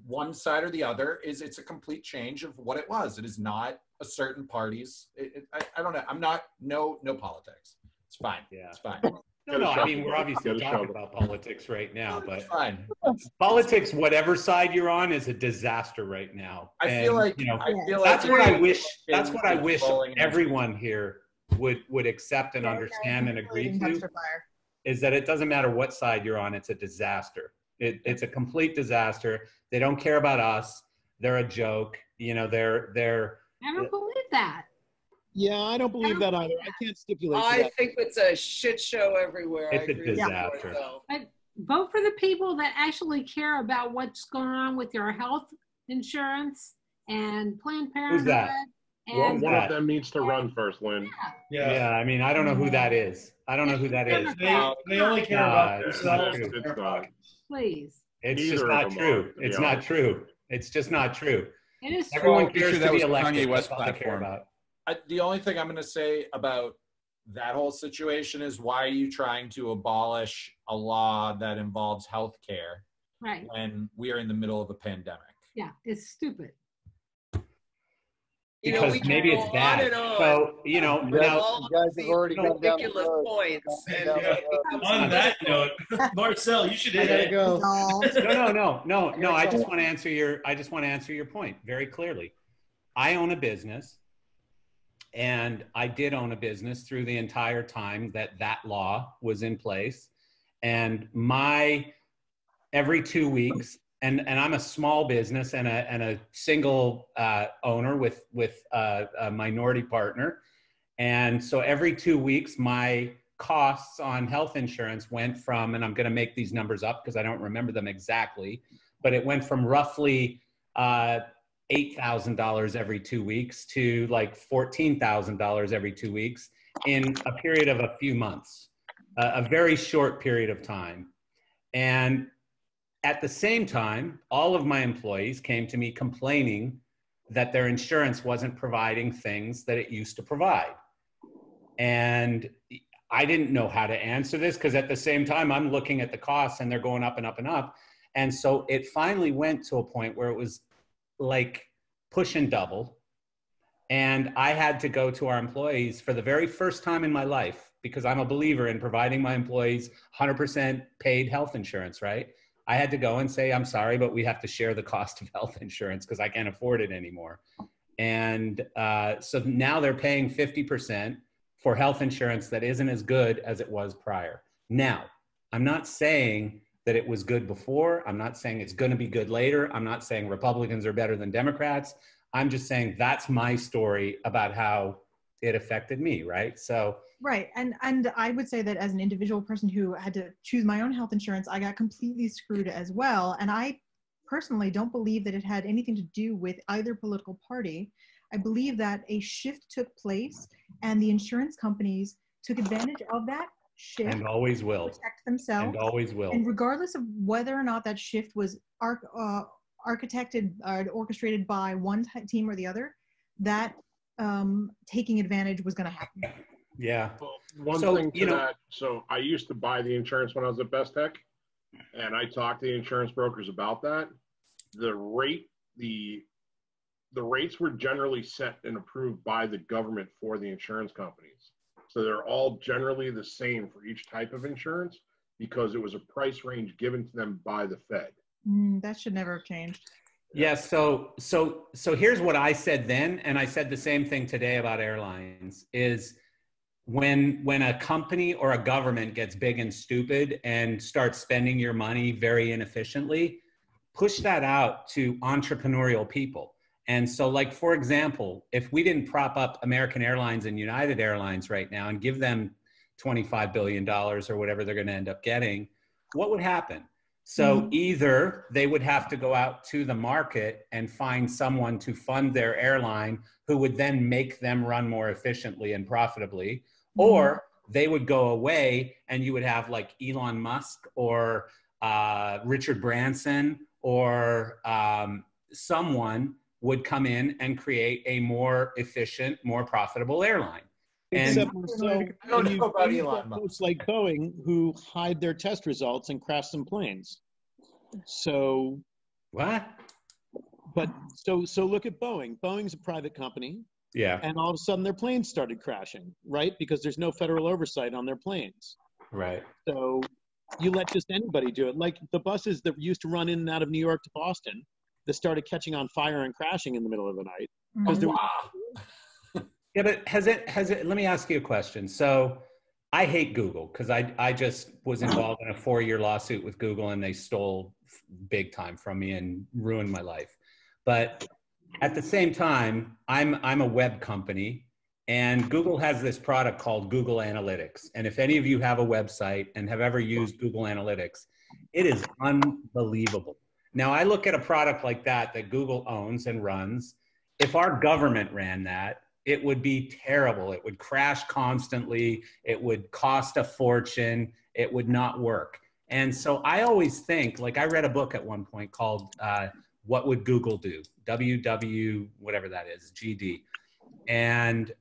one side or the other is it's a complete change of what it was. It is not a certain party's. I don't know. I'm not no politics. It's fine. Yeah, it's fine. No, I mean, we're obviously talking about politics right now, but politics, whatever side you're on, is a disaster right now. I feel like that's what I wish. That's what I wish everyone here would accept and understand and agree to. Is that it doesn't matter what side you're on, it's a disaster. It's a complete disaster. They don't care about us. They're a joke. You know, they're. I don't believe that. Yeah, I don't believe that either. I can't stipulate. I think it's a shit show everywhere. It's a disaster. But vote for the people that actually care about what's going on with your health insurance and Planned Parenthood. Who's that? One of them needs to run first, Lynn. Yeah, I mean, I don't know who that is. I don't know who that is. They only care about themselves. Please. It's just not true. It's not true. It's just not true. It is true. Everyone cares to that be was elected. Kanye West That's all they care platform. about. The only thing I'm going to say about that whole situation is, why are you trying to abolish a law that involves health care Right. when we are in the middle of a pandemic? Yeah, it's stupid. Because maybe it's bad. So, you know, you guys have already gone down the ridiculous road. points. And On that note, Marcel, you should hit it. Go. No. I just want to answer your point very clearly. I own a business, and I did own a business through the entire time that law was in place. And every 2 weeks, and I'm a small business and a single owner with a minority partner. And so every 2 weeks, my costs on health insurance went from, and I'm going to make these numbers up because I don't remember them exactly, but it went from roughly $8,000 every 2 weeks to like $14,000 every 2 weeks in a period of a few months, a very short period of time. And at the same time, all of my employees came to me complaining that their insurance wasn't providing things that it used to provide. And I didn't know how to answer this because at the same time, I'm looking at the costs and they're going up and up and up. And so it finally went to a point where it was like pushing double. And I had to go to our employees for the very first time in my life, because I'm a believer in providing my employees 100% paid health insurance, right? I had to go and say, I'm sorry, but we have to share the cost of health insurance because I can't afford it anymore. And so now they're paying 50% for health insurance that isn't as good as it was prior. Now, I'm not saying that it was good before. I'm not saying it's going to be good later. I'm not saying Republicans are better than Democrats. I'm just saying that's my story about how it affected me, right? So right, and I would say that as an individual person who had to choose my own health insurance, I got completely screwed as well. And I personally don't believe that it had anything to do with either political party. I believe that a shift took place and the insurance companies took advantage of that shift. And always will. To protect themselves. And always will. And regardless of whether or not that shift was architected or orchestrated by one team or the other, that taking advantage was going to happen. Yeah. Well, one thing to that, so I used to buy the insurance when I was at Best Tech, and I talked to the insurance brokers about that. The rates were generally set and approved by the government for the insurance companies. So they're all generally the same for each type of insurance because it was a price range given to them by the Fed. That should never have changed. Yeah, so here's what I said then, and I said the same thing today about airlines, is when a company or a government gets big and stupid and starts spending your money very inefficiently, push that out to entrepreneurial people. And so, like, for example, if we didn't prop up American Airlines and United Airlines right now and give them $25 billion or whatever they're going to end up getting, what would happen? So either they would have to go out to the market and find someone to fund their airline who would then make them run more efficiently and profitably, or they would go away and you would have like Elon Musk or Richard Branson or someone would come in and create a more efficient, more profitable airline. Except And so I don't know about Elon Musk. folks like Boeing who hide their test results and crash some planes. So what? But so look at Boeing. Boeing's a private company. Yeah. And all of a sudden their planes started crashing, right? Because there's no federal oversight on their planes. Right. So you let just anybody do it. Like the buses that used to run in and out of New York to Boston that started catching on fire and crashing in the middle of the night. Yeah, but has it, let me ask you a question. So I hate Google because I just was involved in a 4-year lawsuit with Google and they stole big time from me and ruined my life. But at the same time, I'm a web company and Google has this product called Google Analytics. And if any of you have a website and have ever used Google Analytics, it is unbelievable. Now I look at a product like that Google owns and runs. If our government ran that, it would be terrible. It would crash constantly. It would cost a fortune. It would not work. And so I always think, like I read a book at one point called What Would Google Do? WW, whatever that is, GD. And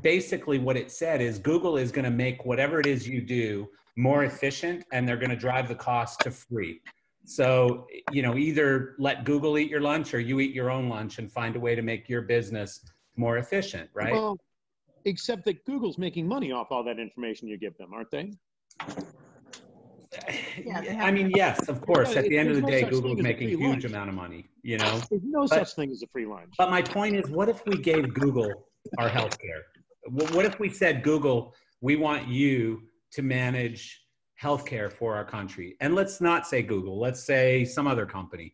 basically what it said is Google is going to make whatever it is you do more efficient and they're going to drive the cost to free. So, you know, either let Google eat your lunch or you eat your own lunch and find a way to make your business more efficient, right? Well, except that Google's making money off all that information you give them, aren't they? I mean, yes, of course. At the end of the day, Google's Google's making a huge amount of money, you know? There's no such thing as a free lunch. But my point is, what if we gave Google our healthcare? What if we said, Google, we want you to manage healthcare for our country? And let's not say Google, let's say some other company.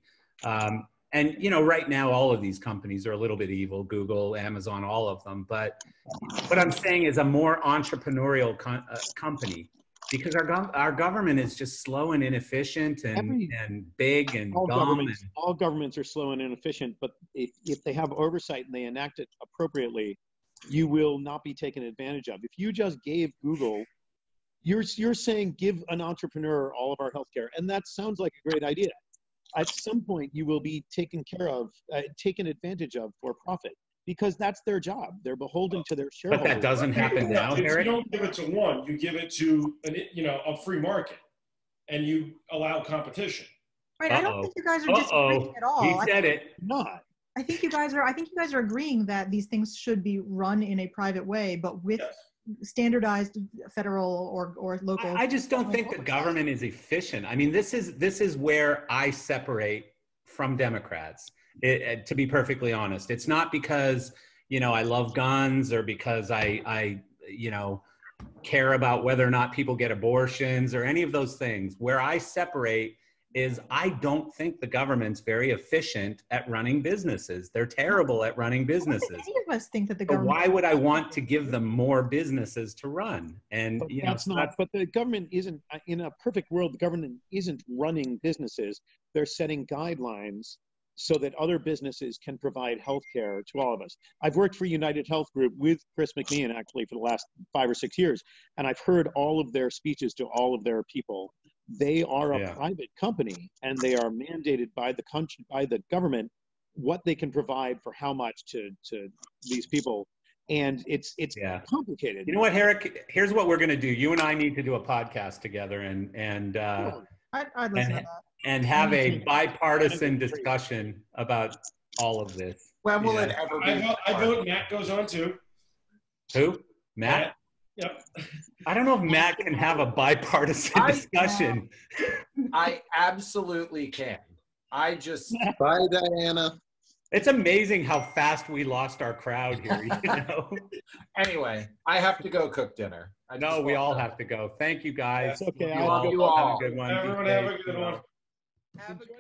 And, you know, right now, all of these companies are a little bit evil, Google, Amazon, all of them. But what I'm saying is a more entrepreneurial company, because our government is just slow and inefficient and big and dumb. All governments are slow and inefficient, but if they have oversight and they enact it appropriately, you will not be taken advantage of. If you just gave Google, you're saying give an entrepreneur all of our healthcare, and that sounds like a great idea. at some point you will be taken advantage of for profit, because that's their job. They're beholden to their shareholders. But that doesn't happen now, Eric. You don't give it to one, you give it to a free market, and you allow competition. Right. I don't think you guys are disagreeing at all. He said it. Not. I think you guys are agreeing that these things should be run in a private way, but with standardized federal or local. I just don't think the government is efficient. I mean, this is where I separate from Democrats. To be perfectly honest, it's not because I love guns or because I care about whether or not people get abortions or any of those things. Where I separate is I don't think the government's very efficient at running businesses. They're terrible at running businesses. I don't think any of us think that the So government. why would I want to give them more businesses to run? And but that's not. But the government isn't. In a perfect world, the government isn't running businesses. They're setting guidelines so that other businesses can provide health care to all of us. I've worked for United Health Group with Chris McMeehan actually for the last 5 or 6 years, and I've heard all of their speeches to all of their people. They are a private company, and they are mandated by the country, by the government, what they can provide for how much to these people. And it's complicated. You know what, Eric? Here's what we're going to do. You and I need to do a podcast together and I'd listen to that. And have a bipartisan discussion about all of this. When will it ever be? I vote Matt goes on too. Who? Matt? Yep. I don't know if Matt can have a bipartisan discussion. I absolutely can. I just... Bye, Diana. It's amazing how fast we lost our crowd here, Anyway, I have to go cook dinner. We all have to go. Thank you, guys. That's okay. You all have a good one. Everyone have a good one. Have a good